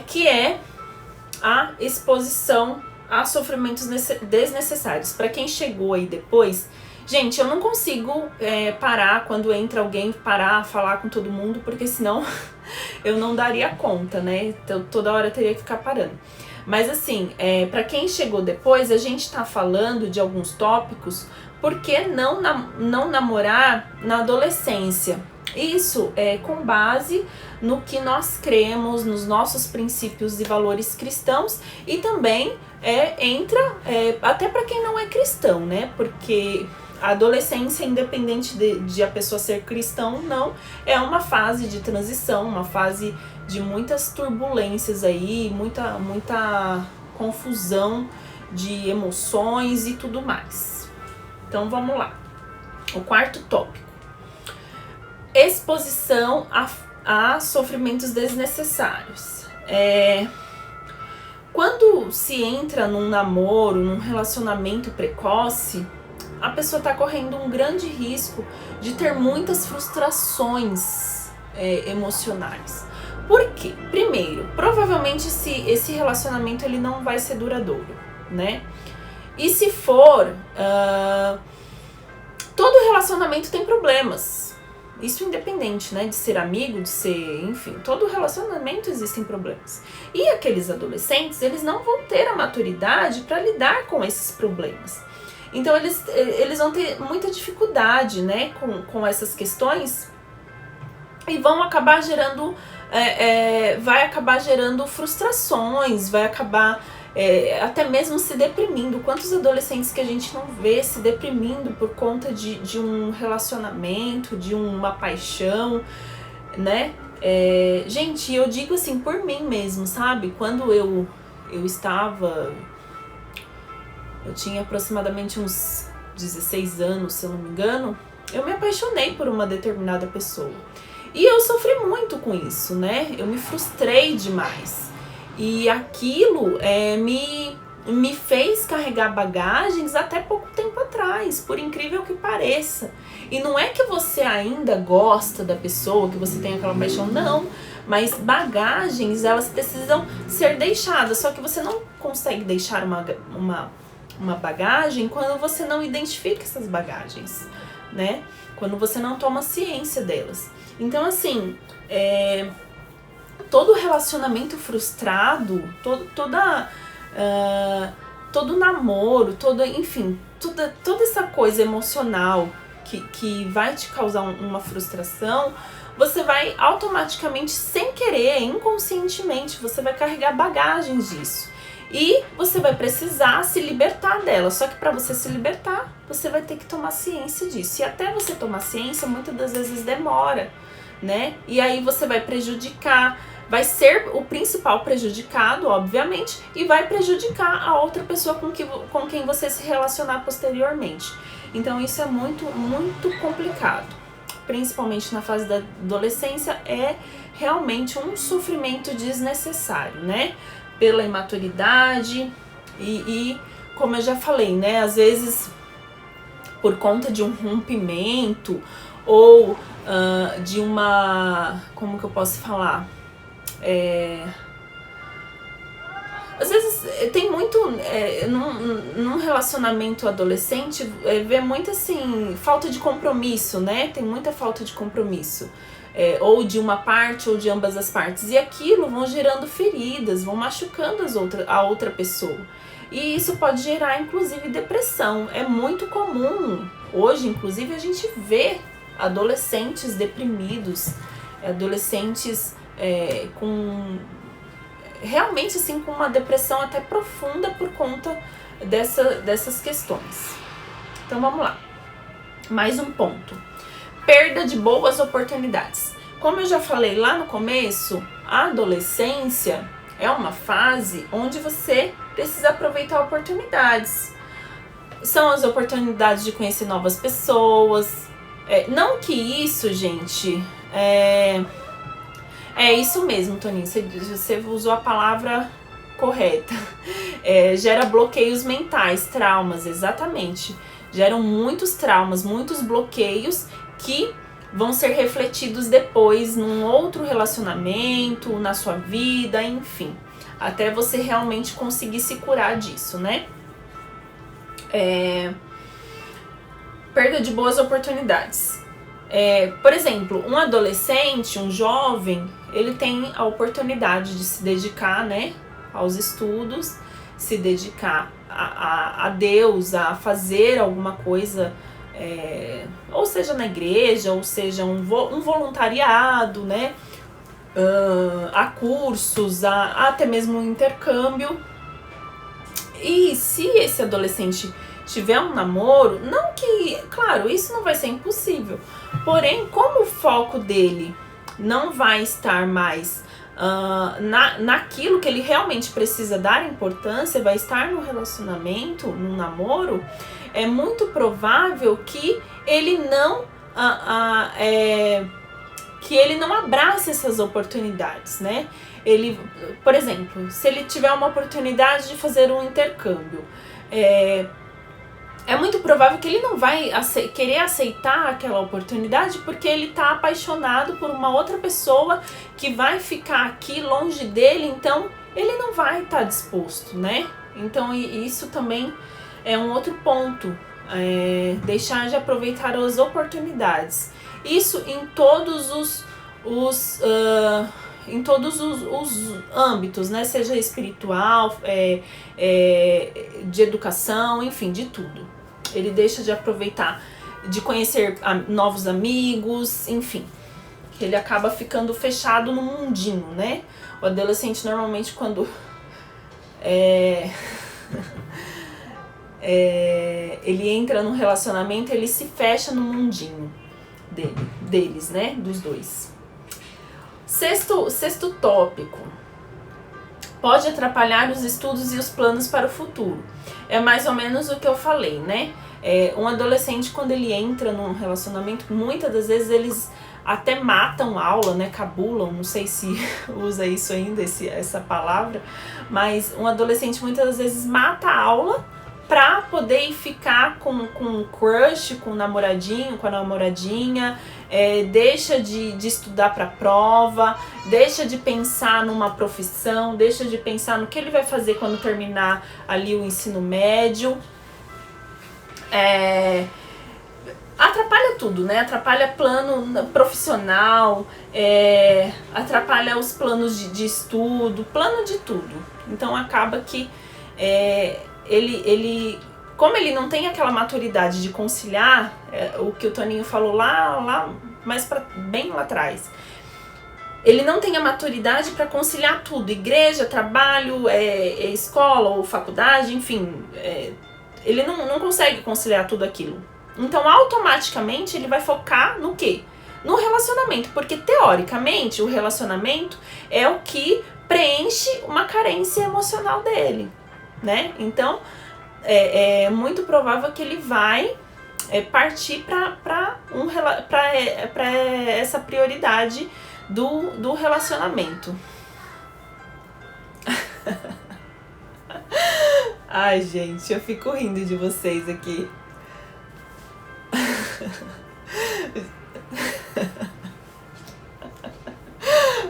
que é a exposição a sofrimentos desnecessários. Para quem chegou aí depois, gente, eu não consigo parar quando entra alguém, parar, falar com todo mundo, porque senão eu não daria conta, né? Então toda hora eu teria que ficar parando. Mas assim, para quem chegou depois, a gente tá falando de alguns tópicos. Por que não namorar na adolescência? Isso é com base no que nós cremos, nos nossos princípios e valores cristãos, e também entra até para quem não é cristão, né? Porque a adolescência, independente de a pessoa ser cristão ou não, é uma fase de transição, uma fase de muitas turbulências aí, muita confusão de emoções e tudo mais. Então vamos lá. O quarto tópico. Exposição a sofrimentos desnecessários. Quando se entra num namoro, num relacionamento precoce, a pessoa está correndo um grande risco de ter muitas frustrações emocionais. Por quê? Primeiro, provavelmente esse relacionamento ele não vai ser duradouro, né? E se for, todo relacionamento tem problemas, Isso independente, né, de ser amigo, de ser, enfim, todo relacionamento existem problemas. E aqueles adolescentes, eles não vão ter a maturidade para lidar com esses problemas. Então eles vão ter muita dificuldade, né, com essas questões e vão acabar gerando, vai acabar gerando frustrações, vai acabar até mesmo se deprimindo. Quantos adolescentes que a gente não vê se deprimindo por conta de um relacionamento, de uma paixão, né? Gente, eu digo assim, por mim mesmo, sabe? Quando eu tinha aproximadamente uns 16 anos, se eu não me engano, eu me apaixonei por uma determinada pessoa. E eu sofri muito com isso, né? Eu me frustrei demais. E aquilo me fez carregar bagagens até pouco tempo atrás, por incrível que pareça. E não é que você ainda gosta da pessoa, que você tem aquela paixão, não. Mas bagagens, elas precisam ser deixadas. Só que você não consegue deixar uma bagagem quando você não identifica essas bagagens, né? Quando você não toma ciência delas. Então, assim, todo relacionamento frustrado, todo namoro, enfim, toda essa coisa emocional que vai te causar uma frustração, você vai automaticamente, sem querer, inconscientemente, você vai carregar bagagens disso. E você vai precisar se libertar dela. Só que para você se libertar, você vai ter que tomar ciência disso. E até você tomar ciência, muitas das vezes demora, né? E aí você vai prejudicar, vai ser o principal prejudicado, obviamente, e vai prejudicar a outra pessoa com quem você se relacionar posteriormente. Então isso é muito, muito complicado. Principalmente na fase da adolescência, é realmente um sofrimento desnecessário, né? Pela imaturidade e como eu já falei, né? Às vezes por conta de um rompimento ou de uma... Como que eu posso falar? Às vezes tem muito, num relacionamento adolescente, vê muito assim, falta de compromisso, né? Tem muita falta de compromisso. Ou de uma parte ou de ambas as partes. E aquilo vão gerando feridas, vão machucando a outra pessoa. E isso pode gerar, inclusive, depressão. É muito comum, hoje, inclusive, a gente vê adolescentes deprimidos, adolescentes com... realmente assim com uma depressão até profunda por conta dessas questões. Então vamos lá. Mais um ponto. Perda de boas oportunidades. Como eu já falei lá no começo, a adolescência é uma fase onde você precisa aproveitar oportunidades. São as oportunidades de conhecer novas pessoas. Não que isso, gente... É isso mesmo, Toninho, você usou a palavra correta. Gera bloqueios mentais, traumas, exatamente. Geram muitos traumas, muitos bloqueios que vão ser refletidos depois num outro relacionamento, na sua vida, enfim. Até você realmente conseguir se curar disso, né? Perda de boas oportunidades. Por exemplo, um adolescente, um jovem, ele tem a oportunidade de se dedicar, né, aos estudos, se dedicar a Deus, a fazer alguma coisa, ou seja na igreja, ou seja um voluntariado, né, a cursos, até mesmo um intercâmbio. E se esse adolescente tiver um namoro, não que... Claro, isso não vai ser impossível. Porém, como o foco dele não vai estar mais naquilo que ele realmente precisa dar importância, vai estar no relacionamento, no namoro, é muito provável que ele não abrace essas oportunidades, né? Por exemplo, se ele tiver uma oportunidade de fazer um intercâmbio, é muito provável que ele não vai querer aceitar aquela oportunidade porque ele está apaixonado por uma outra pessoa que vai ficar aqui longe dele, então ele não vai estar disposto, né? Então isso também é um outro ponto, deixar de aproveitar as oportunidades. Isso em todos em todos os âmbitos, né? Seja espiritual, de educação, enfim, de tudo. Ele deixa de aproveitar, de conhecer novos amigos, enfim. Ele acaba ficando fechado no mundinho, né? O adolescente normalmente quando ele entra num relacionamento, ele se fecha no mundinho deles, né? Dos dois. Sexto tópico. Pode atrapalhar os estudos e os planos para o futuro. É mais ou menos o que eu falei, né? Um adolescente, quando ele entra num relacionamento, muitas das vezes eles até matam aula, né? Cabulam, não sei se usa isso ainda, essa palavra, mas um adolescente muitas das vezes mata a aula pra poder ficar com um crush, com o namoradinho, com a namoradinha, deixa de estudar pra prova, deixa de pensar numa profissão, deixa de pensar no que ele vai fazer quando terminar ali o ensino médio. Atrapalha tudo, né? Atrapalha plano profissional, atrapalha os planos de estudo, plano de tudo. Então acaba que ele como ele não tem aquela maturidade de conciliar, o que o Toninho falou lá mais bem lá atrás, ele não tem a maturidade para conciliar tudo, igreja, trabalho, escola ou faculdade, enfim, ele não consegue conciliar tudo aquilo. Então, automaticamente, ele vai focar no quê? No relacionamento, porque, teoricamente, o relacionamento é o que preenche uma carência emocional dele, né? Então, é muito provável que ele vai partir para essa prioridade do relacionamento. Ai, gente, eu fico rindo de vocês aqui.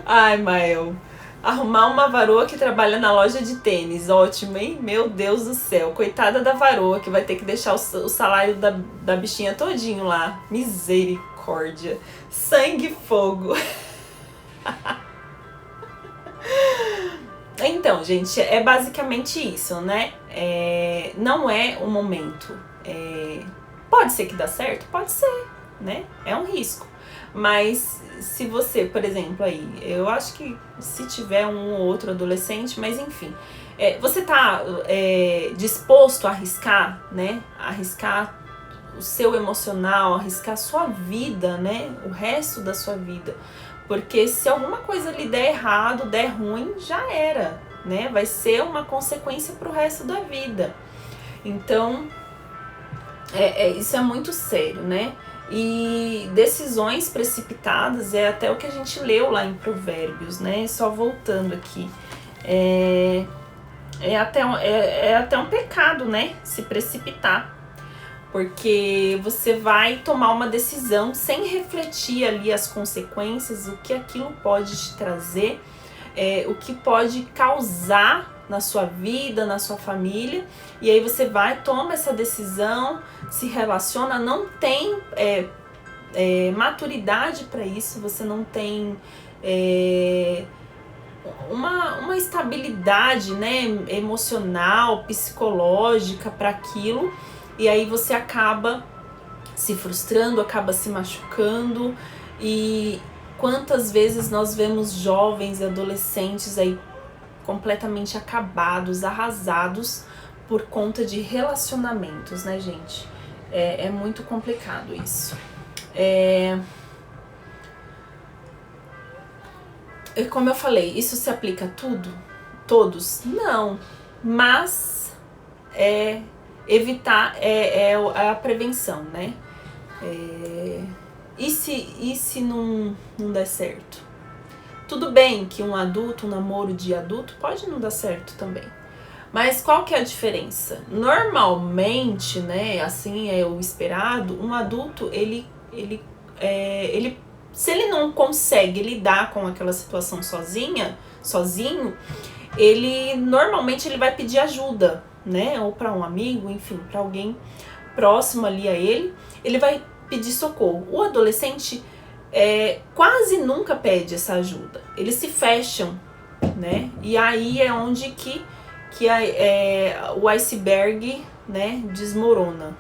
Ai, Mael, arrumar uma varoa que trabalha na loja de tênis, ótimo, hein? Meu Deus do céu, coitada da varoa que vai ter que deixar o salário da bichinha todinho lá. Misericórdia, sangue e fogo. Então, gente, é basicamente isso, né? Não é o momento. Pode ser que dá certo? Pode ser, né? É um risco. Mas se você, por exemplo, aí, eu acho que se tiver um ou outro adolescente, mas enfim, você tá disposto a arriscar, né? Arriscar o seu emocional, arriscar a sua vida, né? O resto da sua vida. Porque se alguma coisa lhe der errado, der ruim, já era, né? Vai ser uma consequência pro resto da vida. Então, isso é muito sério, né? E decisões precipitadas é até o que a gente leu lá em Provérbios, né? Só voltando aqui. É até um pecado, né? Se precipitar. Porque você vai tomar uma decisão sem refletir ali as consequências, o que aquilo pode te trazer, o que pode causar na sua vida, na sua família, e aí você vai, toma essa decisão, se relaciona, não tem maturidade para isso, você não tem uma estabilidade, né, emocional, psicológica para aquilo, e aí você acaba se frustrando, acaba se machucando. E quantas vezes nós vemos jovens e adolescentes aí completamente acabados, arrasados por conta de relacionamentos, né, gente? É muito complicado isso. Como eu falei, isso se aplica a tudo? Todos? Não. Mas evitar a prevenção, né? E se não der certo? Tudo bem que um namoro de adulto pode não dar certo também. Mas qual que é a diferença? Normalmente, né, assim é o esperado, um adulto, ele se ele não consegue lidar com aquela situação sozinho, normalmente ele vai pedir ajuda, né? Ou para um amigo, enfim, para alguém próximo ali a ele. Ele vai pedir socorro. O adolescente quase nunca pede essa ajuda. Eles se fecham, né? E aí é onde que o iceberg, né, desmorona.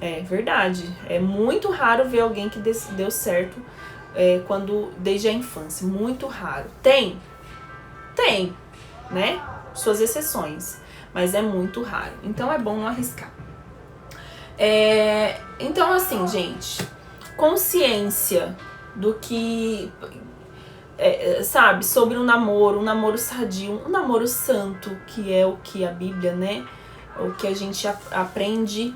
É verdade. É muito raro ver alguém que deu certo desde a infância. Muito raro. Tem, né? Suas exceções. Mas é muito raro. Então é bom não arriscar. Então, assim, gente, consciência do que, sabe, sobre um namoro sadio, um namoro santo, que é o que a Bíblia, né, o que a gente aprende,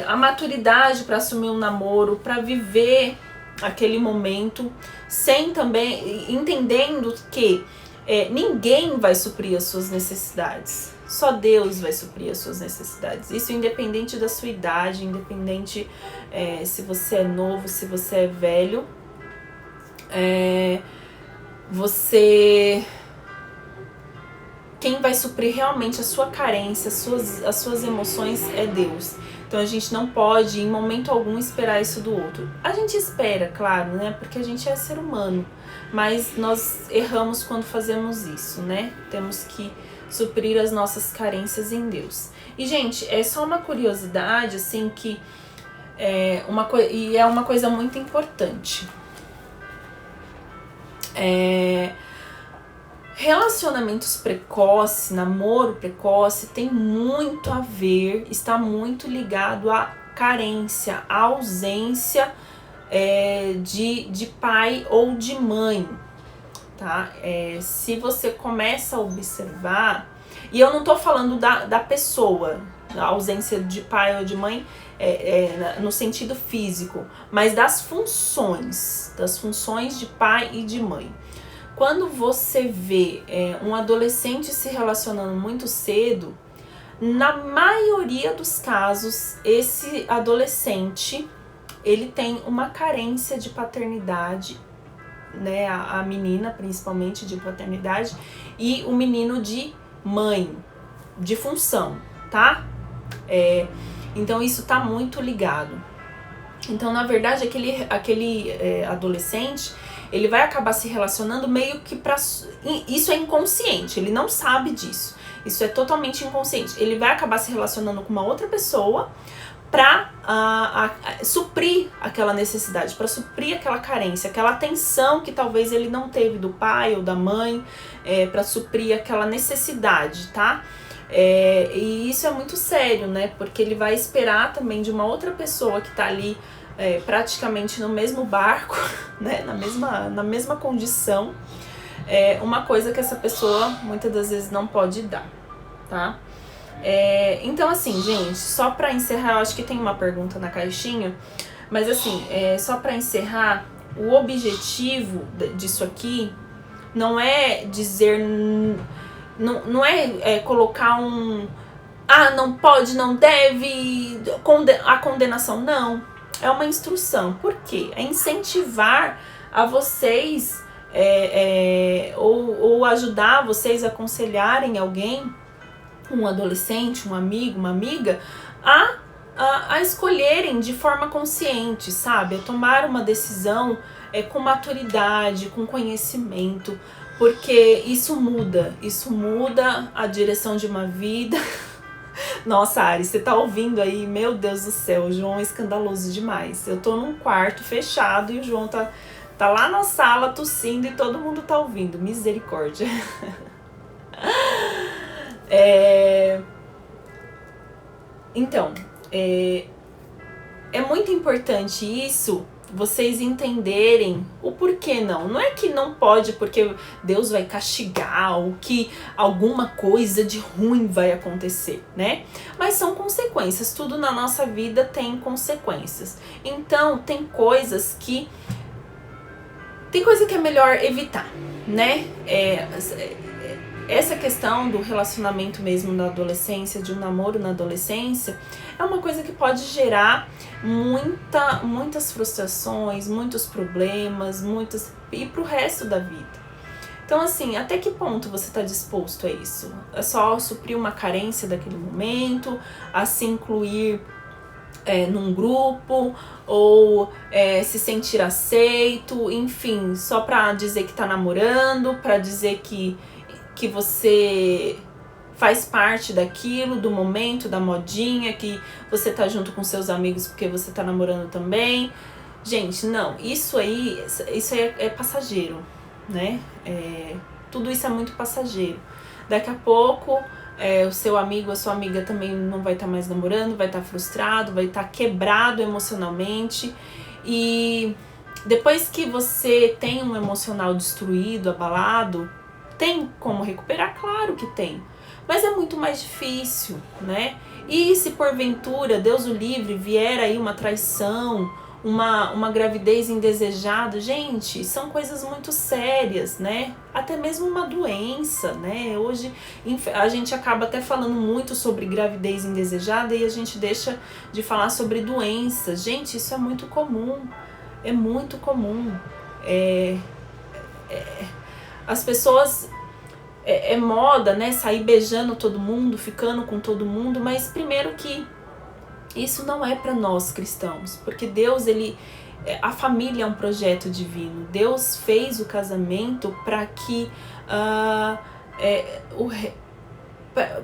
a maturidade para assumir um namoro, para viver aquele momento, sem também, entendendo que ninguém vai suprir as suas necessidades. Só Deus vai suprir as suas necessidades. Isso independente da sua idade, independente se você é novo, se você é velho. Quem vai suprir realmente a sua carência, as suas emoções é Deus. Então a gente não pode, em momento algum, esperar isso do outro. A gente espera, claro, né? Porque a gente é ser humano. Mas nós erramos quando fazemos isso, né? Temos que suprir as nossas carências em Deus. E, gente, é só uma curiosidade, assim, que é uma coisa muito importante. Relacionamentos precoces, namoro precoce, tem muito a ver, está muito ligado à carência, à ausência de pai ou de mãe, tá? Se você começa a observar, e eu não tô falando da pessoa, a ausência de pai ou de mãe no sentido físico, mas das funções de pai e de mãe. Quando você vê um adolescente se relacionando muito cedo, na maioria dos casos, esse adolescente, ele tem uma carência de paternidade, né? A menina, principalmente, de paternidade, e o menino de mãe, de função, tá? Então, isso tá muito ligado. Então, na verdade, aquele adolescente, ele vai acabar se relacionando meio que isso é inconsciente, ele não sabe disso. Isso é totalmente inconsciente. Ele vai acabar se relacionando com uma outra pessoa para suprir aquela necessidade, para suprir aquela carência, aquela atenção que talvez ele não teve do pai ou da mãe, para suprir aquela necessidade, tá? E isso é muito sério, né? Porque ele vai esperar também de uma outra pessoa que tá ali praticamente no mesmo barco, né? Na mesma condição, uma coisa que essa pessoa muitas das vezes não pode dar, tá? Então, assim, gente, só pra encerrar, eu acho que tem uma pergunta na caixinha, mas assim, só pra encerrar, o objetivo disso aqui não é dizer, não é colocar não pode, não deve, a condenação, não. É uma instrução. Por quê? É incentivar a vocês, ou ajudar vocês a aconselharem alguém, um adolescente, um amigo, uma amiga, a escolherem de forma consciente, sabe? A tomar uma decisão com maturidade, com conhecimento, porque isso muda a direção de uma vida. Nossa, Ari, você tá ouvindo aí? Meu Deus do céu, o João é escandaloso demais. Eu tô num quarto fechado e o João tá lá na sala tossindo e todo mundo tá ouvindo. Misericórdia. Então, é muito importante isso, vocês entenderem o porquê não. Não é que não pode porque Deus vai castigar ou que alguma coisa de ruim vai acontecer, né? Mas são consequências, tudo na nossa vida tem consequências. Então, tem coisa que é melhor evitar, né? Essa questão do relacionamento mesmo na adolescência, de um namoro na adolescência, é uma coisa que pode gerar muitas frustrações, muitos problemas, e pro resto da vida. Então, assim, até que ponto você está disposto a isso? É só suprir uma carência daquele momento, a se incluir num grupo, ou se sentir aceito, enfim, só pra dizer que tá namorando, pra dizer que você faz parte daquilo, do momento, da modinha, que você tá junto com seus amigos porque você tá namorando também. Gente, não, isso aí é passageiro, né? Tudo isso é muito passageiro. Daqui a pouco o seu amigo, a sua amiga também não vai estar mais namorando, vai estar frustrado, vai estar quebrado emocionalmente. E depois que você tem um emocional destruído, abalado, tem como recuperar? Claro que tem. Mas é muito mais difícil, né? E se porventura, Deus o livre, vier aí uma traição, uma gravidez indesejada, gente, são coisas muito sérias, né? Até mesmo uma doença, né? Hoje a gente acaba até falando muito sobre gravidez indesejada e a gente deixa de falar sobre doenças. Gente, isso é muito comum, é muito comum. As pessoas... É moda, né? Sair beijando todo mundo, ficando com todo mundo, mas primeiro que isso não é para nós cristãos, porque Deus, a família é um projeto divino. Deus fez o casamento para que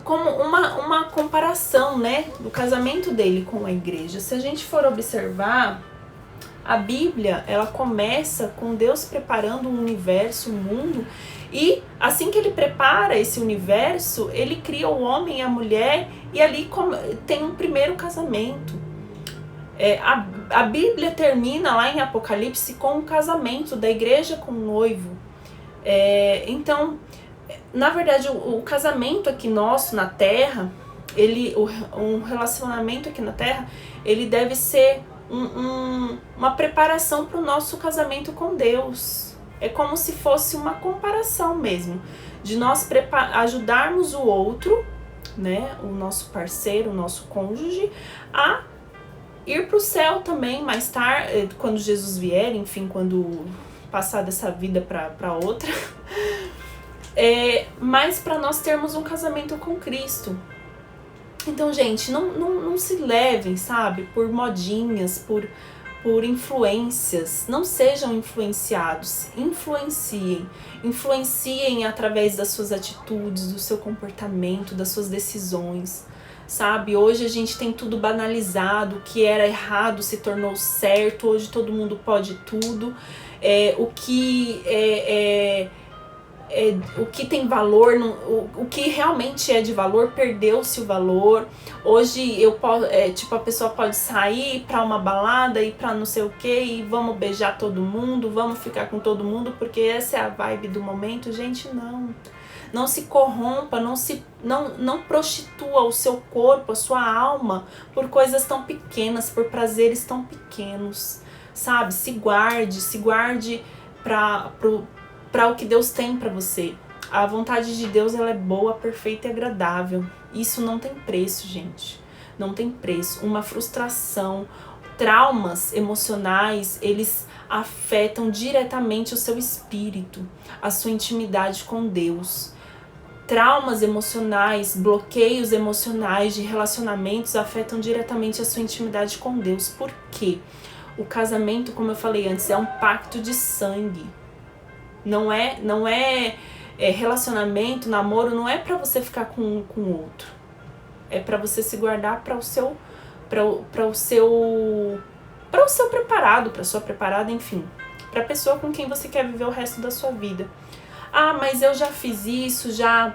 como uma comparação, né, do casamento dele com a igreja. Se a gente for observar, a Bíblia, ela começa com Deus preparando um universo, um mundo, e assim que ele prepara esse universo, ele cria o homem e a mulher, e ali tem um primeiro casamento. A Bíblia termina lá em Apocalipse com o casamento da igreja com o noivo. Então, na verdade, o casamento aqui nosso na Terra, um relacionamento aqui na Terra, ele deve ser uma preparação para o nosso casamento com Deus. É como se fosse uma comparação mesmo, de nós ajudarmos o outro, né, o nosso parceiro, o nosso cônjuge, a ir para o céu também mais tarde, quando Jesus vier, enfim, quando passar dessa vida para outra, mas para nós termos um casamento com Cristo. Então, gente, não se levem, sabe, por modinhas, por influências. Não sejam influenciados, influenciem através das suas atitudes, do seu comportamento, das suas decisões, sabe? Hoje a gente tem tudo banalizado, o que era errado se tornou certo, hoje todo mundo pode tudo, o que tem valor, o que realmente é de valor, perdeu-se o valor. Hoje a pessoa pode sair pra uma balada e pra não sei o que, e vamos beijar todo mundo, vamos ficar com todo mundo, porque essa é a vibe do momento. Gente, não se corrompa, não prostitua o seu corpo, a sua alma por coisas tão pequenas, por prazeres tão pequenos, sabe? Se guarde para o que Deus tem para você. A vontade de Deus, ela é boa, perfeita e agradável. Isso não tem preço, gente. Não tem preço. Uma frustração, traumas emocionais, eles afetam diretamente o seu espírito, a sua intimidade com Deus. Traumas emocionais, bloqueios emocionais de relacionamentos afetam diretamente a sua intimidade com Deus. Por quê? O casamento, como eu falei antes, é um pacto de sangue. Não é relacionamento, namoro, não é pra você ficar com o outro. É pra você se guardar para o seu preparado, pra sua preparada, enfim. Pra pessoa com quem você quer viver o resto da sua vida. Ah, mas eu já fiz isso, já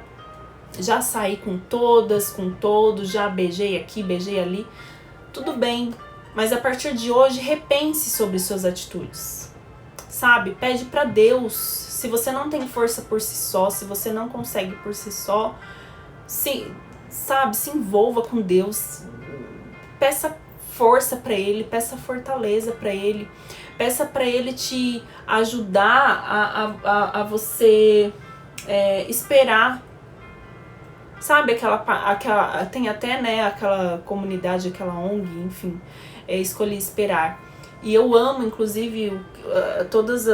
saí com todas, com todos, já beijei aqui, beijei ali. Tudo bem, mas a partir de hoje, repense sobre suas atitudes. Sabe? Pede pra Deus. Se você não tem força por si só, se você não consegue por si só, se envolva com Deus. Peça força pra Ele, peça fortaleza pra Ele. Peça pra Ele te ajudar a você esperar. Sabe, aquela tem até, né, aquela comunidade, aquela ONG, enfim, Escolhi Esperar. E eu amo, inclusive, todas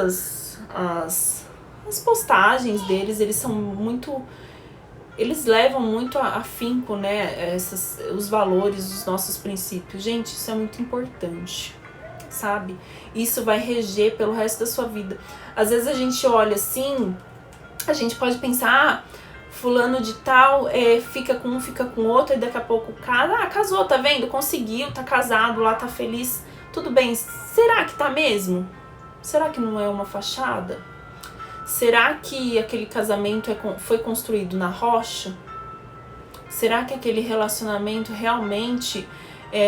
as postagens deles, eles são muito... Eles levam muito a afinco, né, os valores, os nossos princípios. Gente, isso é muito importante, sabe? Isso vai reger pelo resto da sua vida. Às vezes a gente olha assim, a gente pode pensar, fulano de tal fica com um, fica com outro, e daqui a pouco casou, tá vendo? Conseguiu, tá casado lá, tá feliz. Tudo bem, será que tá mesmo? Será que não é uma fachada? Será que aquele casamento foi construído na rocha? Será que aquele relacionamento realmente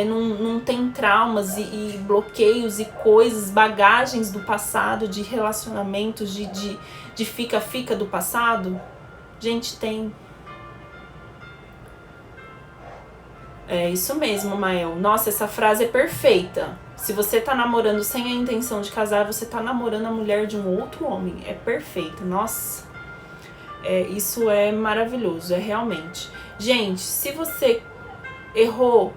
não tem traumas e bloqueios e coisas, bagagens do passado, de relacionamentos, de fica-fica do passado? Gente, tem. É isso mesmo, Mael. Nossa, essa frase é perfeita. Se você tá namorando sem a intenção de casar, você tá namorando a mulher de um outro homem. É perfeito. Nossa. Isso é maravilhoso, é realmente. Gente, se você errou,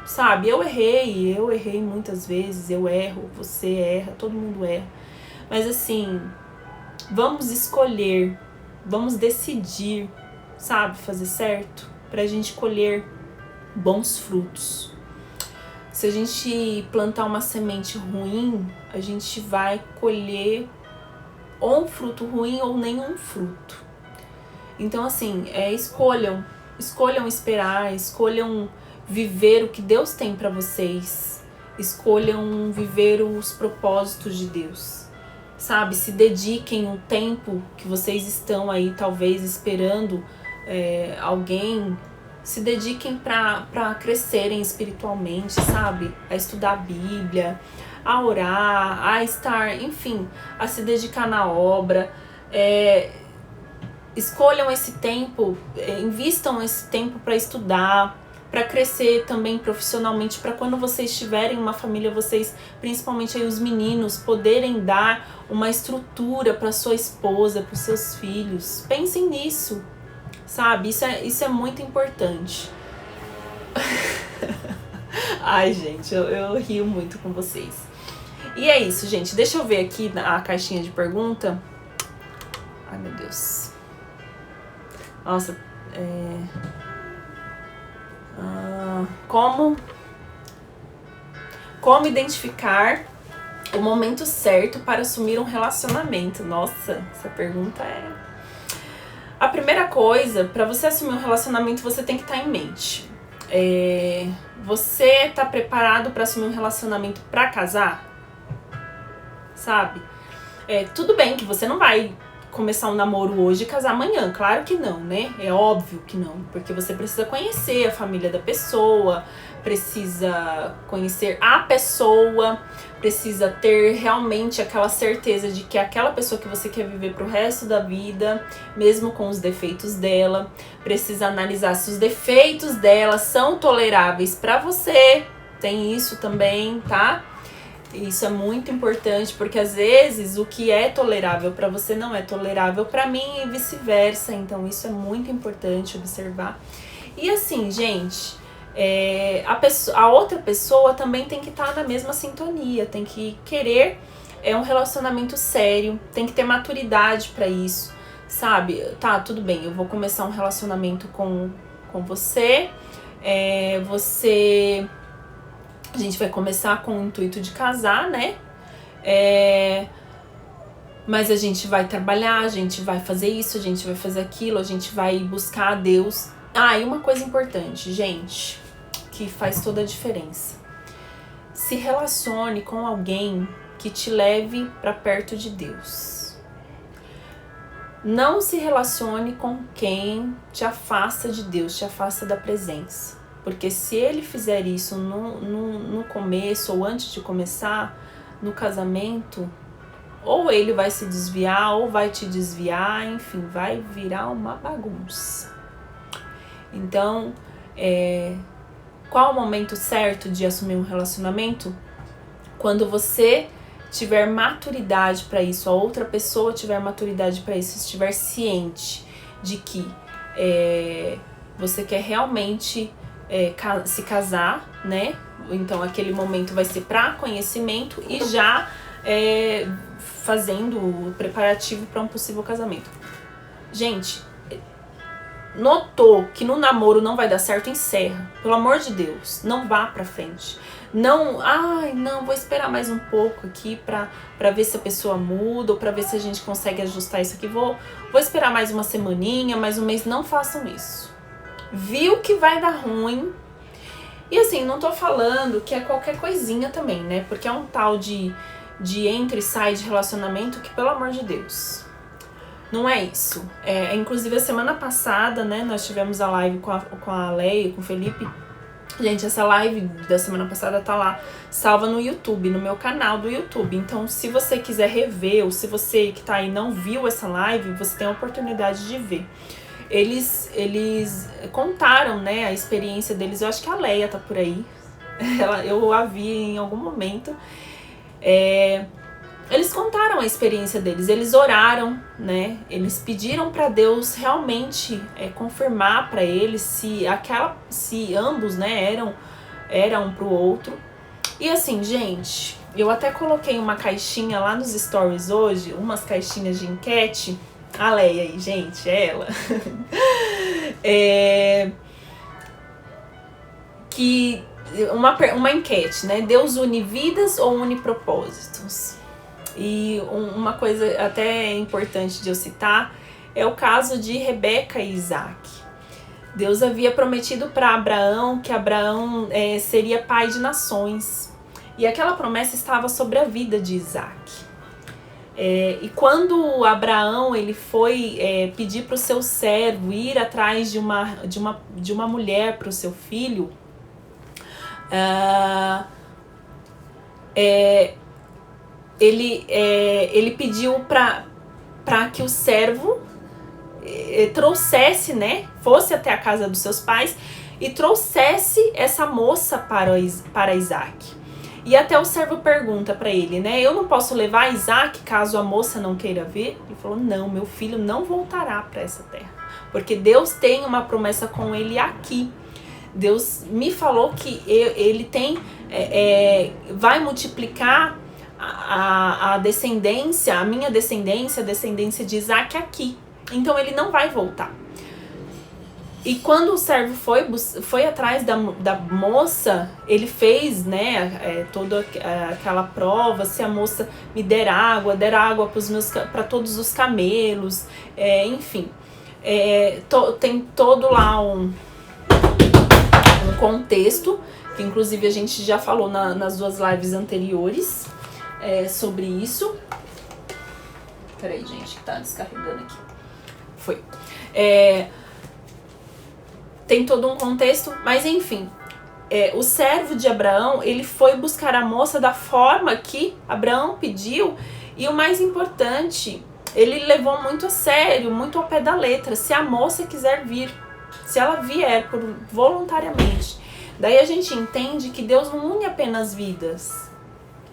sabe? Eu errei muitas vezes, eu erro, você erra, todo mundo erra. Mas assim, vamos escolher, vamos decidir, sabe? Fazer certo, pra gente colher bons frutos. Se a gente plantar uma semente ruim, a gente vai colher ou um fruto ruim ou nenhum fruto. Então assim, escolham esperar, escolham viver o que Deus tem para vocês, escolham viver os propósitos de Deus, sabe? Se dediquem o tempo que vocês estão aí talvez esperando alguém. Se dediquem para crescerem espiritualmente, sabe? A estudar a Bíblia, a orar, a estar, enfim, a se dedicar na obra. Escolham esse tempo, invistam esse tempo para estudar, para crescer também profissionalmente, para quando vocês tiverem uma família, vocês, principalmente aí os meninos, poderem dar uma estrutura para sua esposa, para os seus filhos. Pensem nisso. Sabe? Isso é muito importante. Ai, gente, eu rio muito com vocês. E é isso, gente. Deixa eu ver aqui a caixinha de pergunta. Ai, meu Deus. Nossa, como identificar o momento certo para assumir um relacionamento? Nossa, essa pergunta A primeira coisa, para você assumir um relacionamento, você tem que estar em mente. Você tá preparado para assumir um relacionamento para casar? Sabe? Tudo bem que você não vai começar um namoro hoje e casar amanhã. Claro que não, né? É óbvio que não. Porque você precisa conhecer a família da pessoa, precisa conhecer a pessoa, precisa ter realmente aquela certeza de que é aquela pessoa que você quer viver pro resto da vida, mesmo com os defeitos dela. Precisa analisar se os defeitos dela são toleráveis pra você. Tem isso também, tá? Isso é muito importante, porque às vezes o que é tolerável pra você não é tolerável pra mim e vice-versa. Então isso é muito importante observar. E assim, gente, a outra pessoa também tem que estar na mesma sintonia, tem que querer um relacionamento sério, tem que ter maturidade pra isso, sabe? Tá, tudo bem, eu vou começar um relacionamento com você, a gente vai começar com o intuito de casar, né? Mas a gente vai trabalhar, a gente vai fazer isso, a gente vai fazer aquilo, a gente vai buscar a Deus. E uma coisa importante, gente, que faz toda a diferença. Se relacione com alguém que te leve para perto de Deus. Não se relacione com quem te afasta de Deus, te afasta da presença. Porque se ele fizer isso no começo ou antes de começar, no casamento, ou ele vai se desviar ou vai te desviar, enfim, vai virar uma bagunça. Então, qual o momento certo de assumir um relacionamento? Quando você tiver maturidade para isso, a outra pessoa tiver maturidade para isso, estiver ciente de que você quer realmente se casar, né? Então aquele momento vai ser para conhecimento e já fazendo o preparativo para um possível casamento. Gente, notou que no namoro não vai dar certo, encerra. Pelo amor de Deus, não vá pra frente. Não, vou esperar mais um pouco aqui pra ver se a pessoa muda, ou pra ver se a gente consegue ajustar isso aqui. Vou esperar mais uma semaninha, mais um mês. Não façam isso. Viu que vai dar ruim. E assim, não tô falando que é qualquer coisinha também, né? Porque é um tal de entra e sai de relacionamento que, pelo amor de Deus, não é isso. Inclusive, a semana passada, né, nós tivemos a live com a Leia, com o Felipe. Gente, essa live da semana passada tá lá, salva no YouTube, no meu canal do YouTube. Então, se você quiser rever, ou se você que tá aí não viu essa live, você tem a oportunidade de ver. Eles contaram, né, a experiência deles. Eu acho que a Leia tá por aí. Eu a vi em algum momento. Eles contaram a experiência deles, eles oraram, né? Eles pediram para Deus realmente confirmar para eles se ambos, né, eram um pro outro. E assim, gente, eu até coloquei uma caixinha lá nos stories hoje, umas caixinhas de enquete. A Leia aí, gente, ela. Que uma enquete, né? Deus une vidas ou une propósitos? E uma coisa até importante de eu citar é o caso de Rebeca e Isaac. Deus havia prometido para Abraão que Abraão seria pai de nações. E aquela promessa estava sobre a vida de Isaac. E quando Abraão ele foi pedir para o seu servo ir atrás de uma mulher para o seu filho, ele pediu para que o servo trouxesse, né, fosse até a casa dos seus pais e trouxesse essa moça para Isaac. E até o servo pergunta para ele, né, eu não posso levar Isaac caso a moça não queira vir? Ele falou, não, meu filho não voltará para essa terra, porque Deus tem uma promessa com ele aqui. Deus me falou que ele tem, vai multiplicar a descendência, a minha descendência, a descendência de Isaac aqui. Então ele não vai voltar. E quando o servo foi atrás da moça, ele fez, né, toda aquela prova, se a moça me der água para todos os camelos, enfim. Tem todo lá um contexto, que inclusive a gente já falou nas duas lives anteriores sobre isso. Peraí, gente, que tá descarregando aqui. Foi. Tem todo um contexto, mas enfim, o servo de Abraão, ele foi buscar a moça da forma que Abraão pediu, e o mais importante, ele levou muito a sério, muito ao pé da letra. Se a moça quiser vir, se ela vier voluntariamente, daí a gente entende que Deus não une apenas vidas,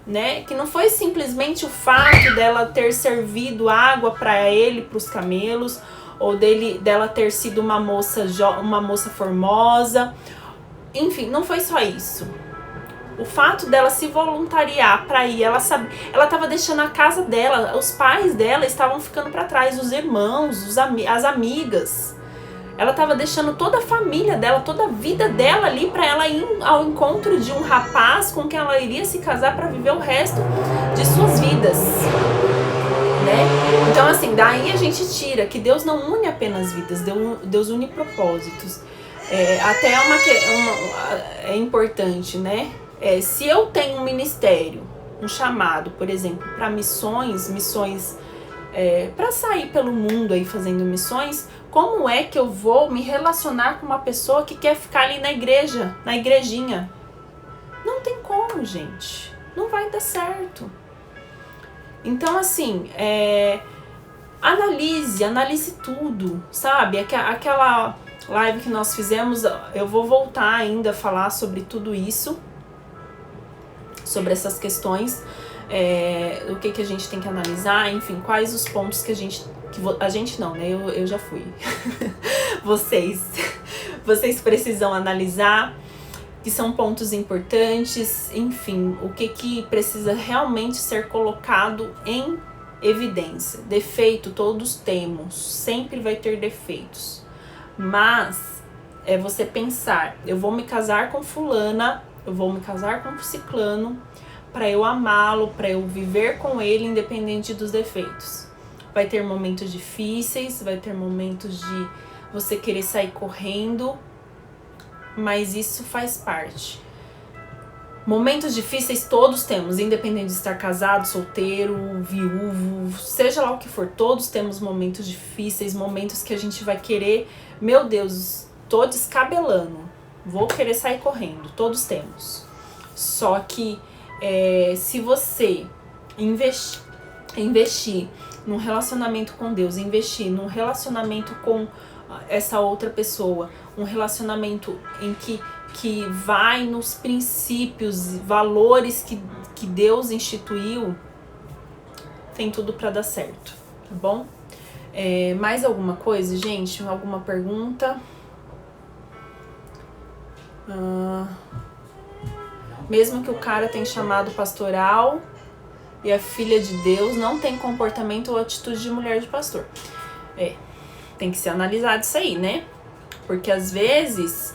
né? Que não foi simplesmente o fato dela ter servido água para ele, para os camelos, ou dela ter sido uma moça formosa. Enfim, não foi só isso. O fato dela se voluntariar para ir, ela estava deixando a casa dela, os pais dela estavam ficando para trás, os irmãos, as amigas. Ela estava deixando toda a família dela, toda a vida dela ali para ela ir ao encontro de um rapaz com quem ela iria se casar para viver o resto de suas vidas, né? Então assim, daí a gente tira que Deus não une apenas vidas, Deus une propósitos. Até é importante, né? Se eu tenho um ministério, um chamado, por exemplo, para missões, para sair pelo mundo aí fazendo missões, como é que eu vou me relacionar com uma pessoa que quer ficar ali na igreja, na igrejinha? Não tem como, gente. Não vai dar certo. Então, assim, analise tudo, sabe? Aquela live que nós fizemos, eu vou voltar ainda a falar sobre tudo isso, sobre essas questões, o que a gente tem que analisar, enfim, quais os pontos que a gente não, né? Eu já fui. Vocês precisam analisar. que são pontos importantes, enfim, o que precisa realmente ser colocado em evidência. Defeito todos temos, sempre vai ter defeitos, mas é você pensar, eu vou me casar com fulana, eu vou me casar com ciclano, para eu amá-lo, para eu viver com ele independente dos defeitos. Vai ter momentos difíceis, vai ter momentos de você querer sair correndo, mas isso faz parte. Momentos difíceis todos temos, independente de estar casado, solteiro, viúvo, seja lá o que for, todos temos momentos difíceis, momentos que a gente vai querer, meu Deus, tô descabelando, vou querer sair correndo, todos temos. Só que se você investir num relacionamento com Deus, investir num relacionamento com essa outra pessoa, um relacionamento em que vai nos princípios, valores que Deus instituiu, tem tudo pra dar certo, tá bom? Mais alguma coisa, gente? Alguma pergunta? Mesmo que o cara tenha chamado pastoral e a filha de Deus não tem comportamento ou atitude de mulher de pastor. Tem que ser analisado isso aí, né? Porque às vezes,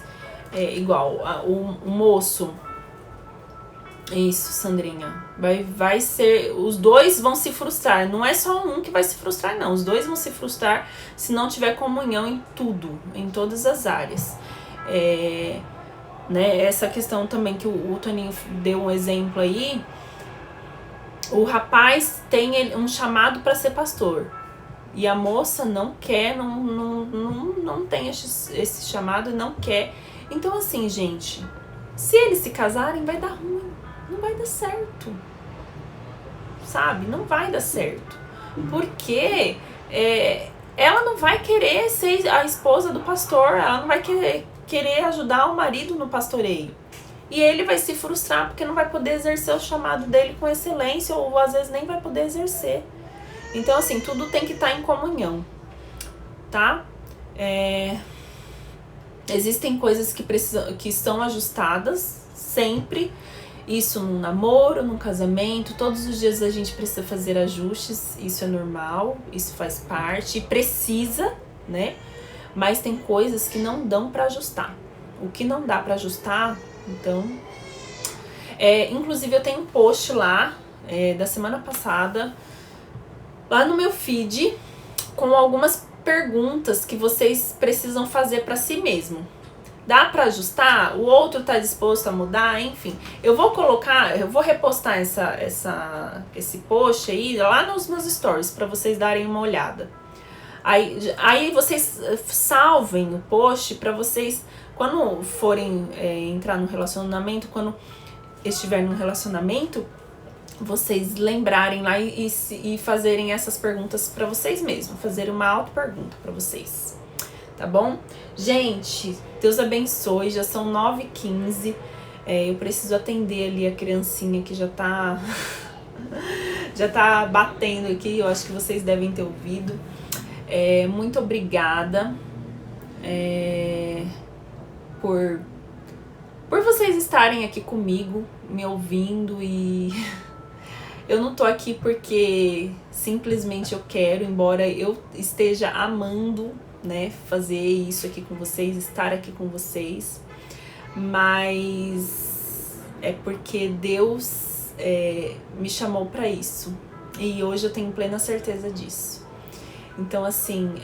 igual o moço, isso, Sandrinha, vai ser, os dois vão se frustrar, não é só um que vai se frustrar não, os dois vão se frustrar se não tiver comunhão em tudo, em todas as áreas. Né, essa questão também que o Toninho deu um exemplo aí, o rapaz tem um chamado para ser pastor e a moça não quer, não tem esse chamado, não quer. Então assim, gente, se eles se casarem vai dar ruim, não vai dar certo, sabe? Não vai dar certo, porque ela não vai querer ser a esposa do pastor, ela não vai querer ajudar o marido no pastoreio. E ele vai se frustrar porque não vai poder exercer o chamado dele com excelência, ou às vezes nem vai poder exercer. Então, assim, tudo tem que estar em comunhão, tá? Existem coisas que são ajustadas sempre. Isso num namoro, num casamento, todos os dias a gente precisa fazer ajustes, isso é normal, isso faz parte, e precisa, né? Mas tem coisas que não dão pra ajustar. O que não dá pra ajustar, então... inclusive eu tenho um post lá, da semana passada, lá no meu feed, com algumas perguntas que vocês precisam fazer pra si mesmo. Dá pra ajustar? O outro tá disposto a mudar? Enfim, eu vou repostar esse post aí lá nos meus stories pra vocês darem uma olhada. Aí vocês salvem o post pra vocês, quando forem entrar no relacionamento, quando estiver no relacionamento, vocês lembrarem lá e fazerem essas perguntas pra vocês mesmos, fazer uma auto-pergunta pra vocês, tá bom? Gente, Deus abençoe, já são 9h15, eu preciso atender ali a criancinha que já tá batendo aqui, eu acho que vocês devem ter ouvido. Muito obrigada por vocês estarem aqui comigo, me ouvindo, e eu não tô aqui porque simplesmente eu quero, embora eu esteja amando, né, fazer isso aqui com vocês, estar aqui com vocês, mas é porque Deus me chamou pra isso, e hoje eu tenho plena certeza disso. Então, assim,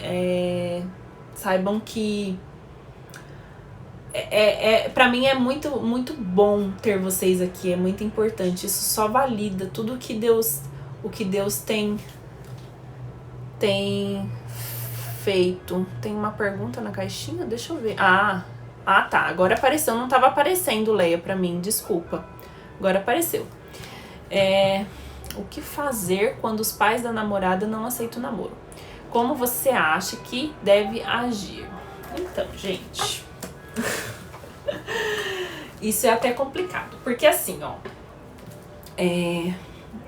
saibam que pra mim é muito, muito bom ter vocês aqui, é muito importante. Isso só valida tudo o que Deus tem feito. Tem uma pergunta na caixinha? Deixa eu ver. Ah, tá. Agora apareceu. Não tava aparecendo, Leia, pra mim. Desculpa. Agora apareceu. O que fazer quando os pais da namorada não aceitam o namoro? Como você acha que deve agir? Então, gente, isso é até complicado, porque assim, ó,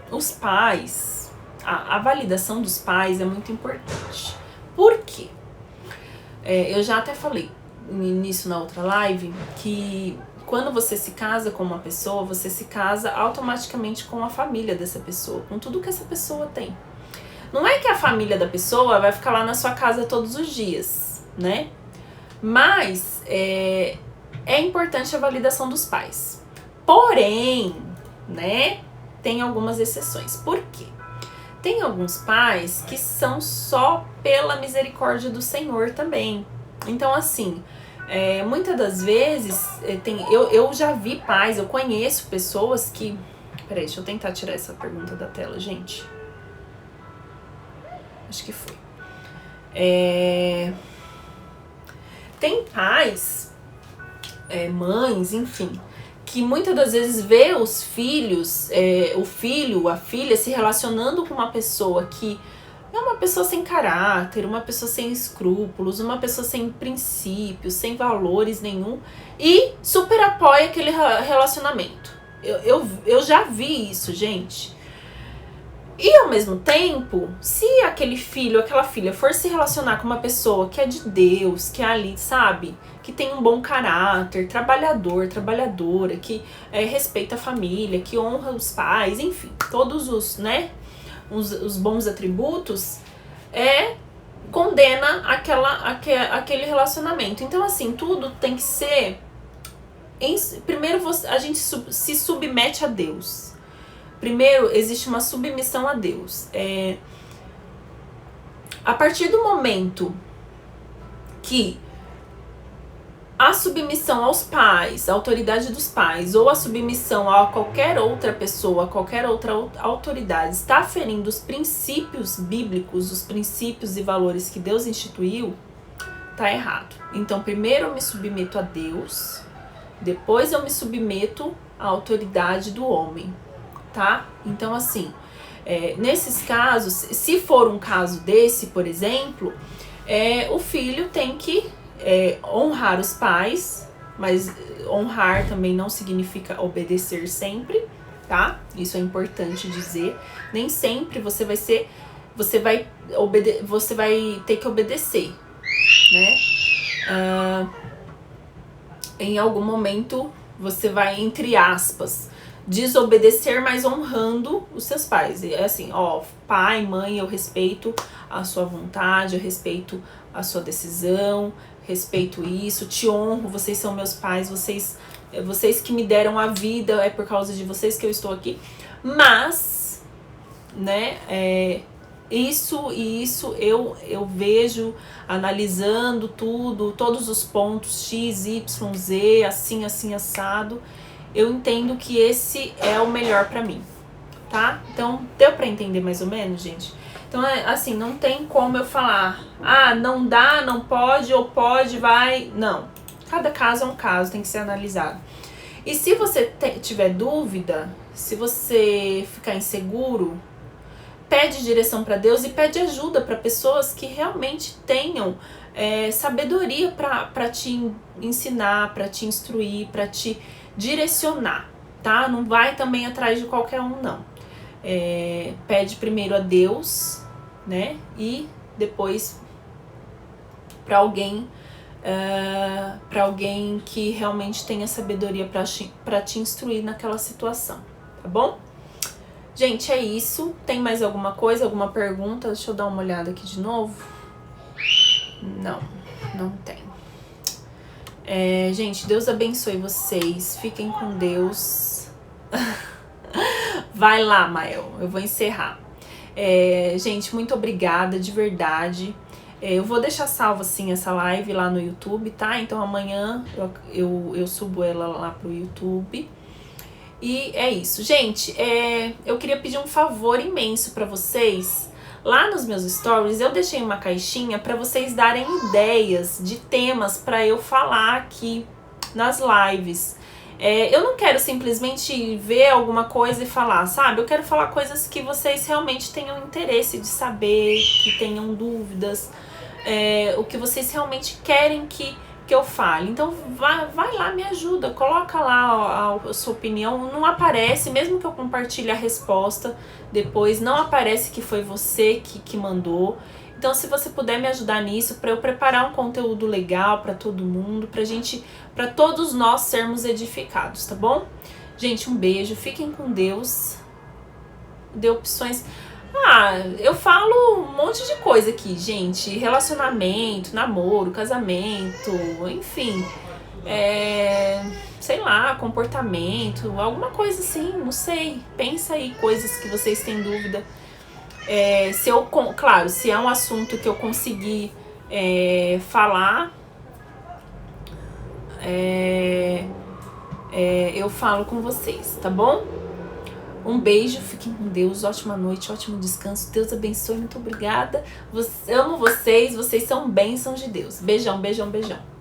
os pais, a validação dos pais é muito importante. Por quê? Eu já até falei nisso na outra live, que quando você se casa com uma pessoa, você se casa automaticamente com a família dessa pessoa, com tudo que essa pessoa tem. Não é que a família da pessoa vai ficar lá na sua casa todos os dias, né? Mas é importante a validação dos pais. Porém, né, tem algumas exceções. Por quê? Tem alguns pais que são só pela misericórdia do Senhor também. Então, assim, muitas das vezes, eu já vi pais, eu conheço pessoas que... Peraí, deixa eu tentar tirar essa pergunta da tela, gente. Acho que foi. Tem pais, mães, enfim, que muitas das vezes vê os filhos, o filho, a filha se relacionando com uma pessoa que é uma pessoa sem caráter, uma pessoa sem escrúpulos, uma pessoa sem princípios, sem valores nenhum, e super apoia aquele relacionamento. Eu já vi isso, gente. E ao mesmo tempo, se aquele filho, aquela filha for se relacionar com uma pessoa que é de Deus, que é ali, sabe, que tem um bom caráter, trabalhador, trabalhadora, que respeita a família, que honra os pais, enfim, todos os, né, os bons atributos, condena aquele relacionamento. Então, assim, tudo tem que ser... Primeiro a gente se submete a Deus. Primeiro, existe uma submissão a Deus. A partir do momento que a submissão aos pais, a autoridade dos pais, ou a submissão a qualquer outra pessoa, a qualquer outra autoridade, está ferindo os princípios bíblicos, os princípios e valores que Deus instituiu, tá errado. Então, primeiro eu me submeto a Deus, depois eu me submeto à autoridade do homem. Tá? Então, assim, nesses casos, se for um caso desse, por exemplo, o filho tem que honrar os pais, mas honrar também não significa obedecer sempre, tá? Isso é importante dizer. Nem sempre você vai ter que obedecer, né? Em algum momento você vai, entre aspas, desobedecer, mas honrando os seus pais. É assim, pai, mãe, eu respeito a sua vontade, eu respeito a sua decisão, respeito isso, te honro, vocês são meus pais, vocês que me deram a vida, é por causa de vocês que eu estou aqui. Mas, né, isso eu vejo analisando tudo, todos os pontos X, Y, Z, assim, assado. Eu entendo que esse é o melhor pra mim, tá? Então, deu pra entender mais ou menos, gente? Então, assim, não tem como eu falar, não dá, não pode, ou pode, vai... Não. Cada caso é um caso, tem que ser analisado. E se você tiver dúvida, se você ficar inseguro, pede direção pra Deus e pede ajuda pra pessoas que realmente tenham sabedoria pra te ensinar, pra te instruir, pra te direcionar, tá? Não vai também atrás de qualquer um, não. Pede primeiro a Deus, né? E depois para alguém que realmente tenha sabedoria para te instruir naquela situação, tá bom? Gente, é isso. Tem mais alguma coisa, alguma pergunta? Deixa eu dar uma olhada aqui de novo. Não tem. Gente, Deus abençoe vocês. Fiquem com Deus. Vai lá, Mael. Eu vou encerrar. Gente, muito obrigada, de verdade. Eu vou deixar salvo, assim, essa live lá no YouTube, tá? Então, amanhã eu subo ela lá pro YouTube. E é isso. Gente, eu queria pedir um favor imenso pra vocês. Lá nos meus stories, eu deixei uma caixinha pra vocês darem ideias de temas pra eu falar aqui nas lives. Eu não quero simplesmente ver alguma coisa e falar, sabe? Eu quero falar coisas que vocês realmente tenham interesse de saber, que tenham dúvidas, o que vocês realmente querem que eu fale. Então vai lá, me ajuda, coloca lá a sua opinião. Não aparece, mesmo que eu compartilhe a resposta depois, não aparece que foi você que mandou. Então, se você puder me ajudar nisso, para eu preparar um conteúdo legal para todo mundo, para todos nós sermos edificados, tá bom? Gente, um beijo, fiquem com Deus. Dê opções. Eu falo um monte de coisa aqui, gente. Relacionamento, namoro, casamento, enfim. Sei lá, comportamento, alguma coisa assim, não sei. Pensa aí, coisas que vocês têm dúvida. Claro, se é um assunto que eu conseguir falar, eu falo com vocês, tá bom? Um beijo, fiquem com Deus, ótima noite, ótimo descanso, Deus abençoe, muito obrigada. Amo vocês, vocês são bênçãos de Deus. Beijão, beijão, beijão.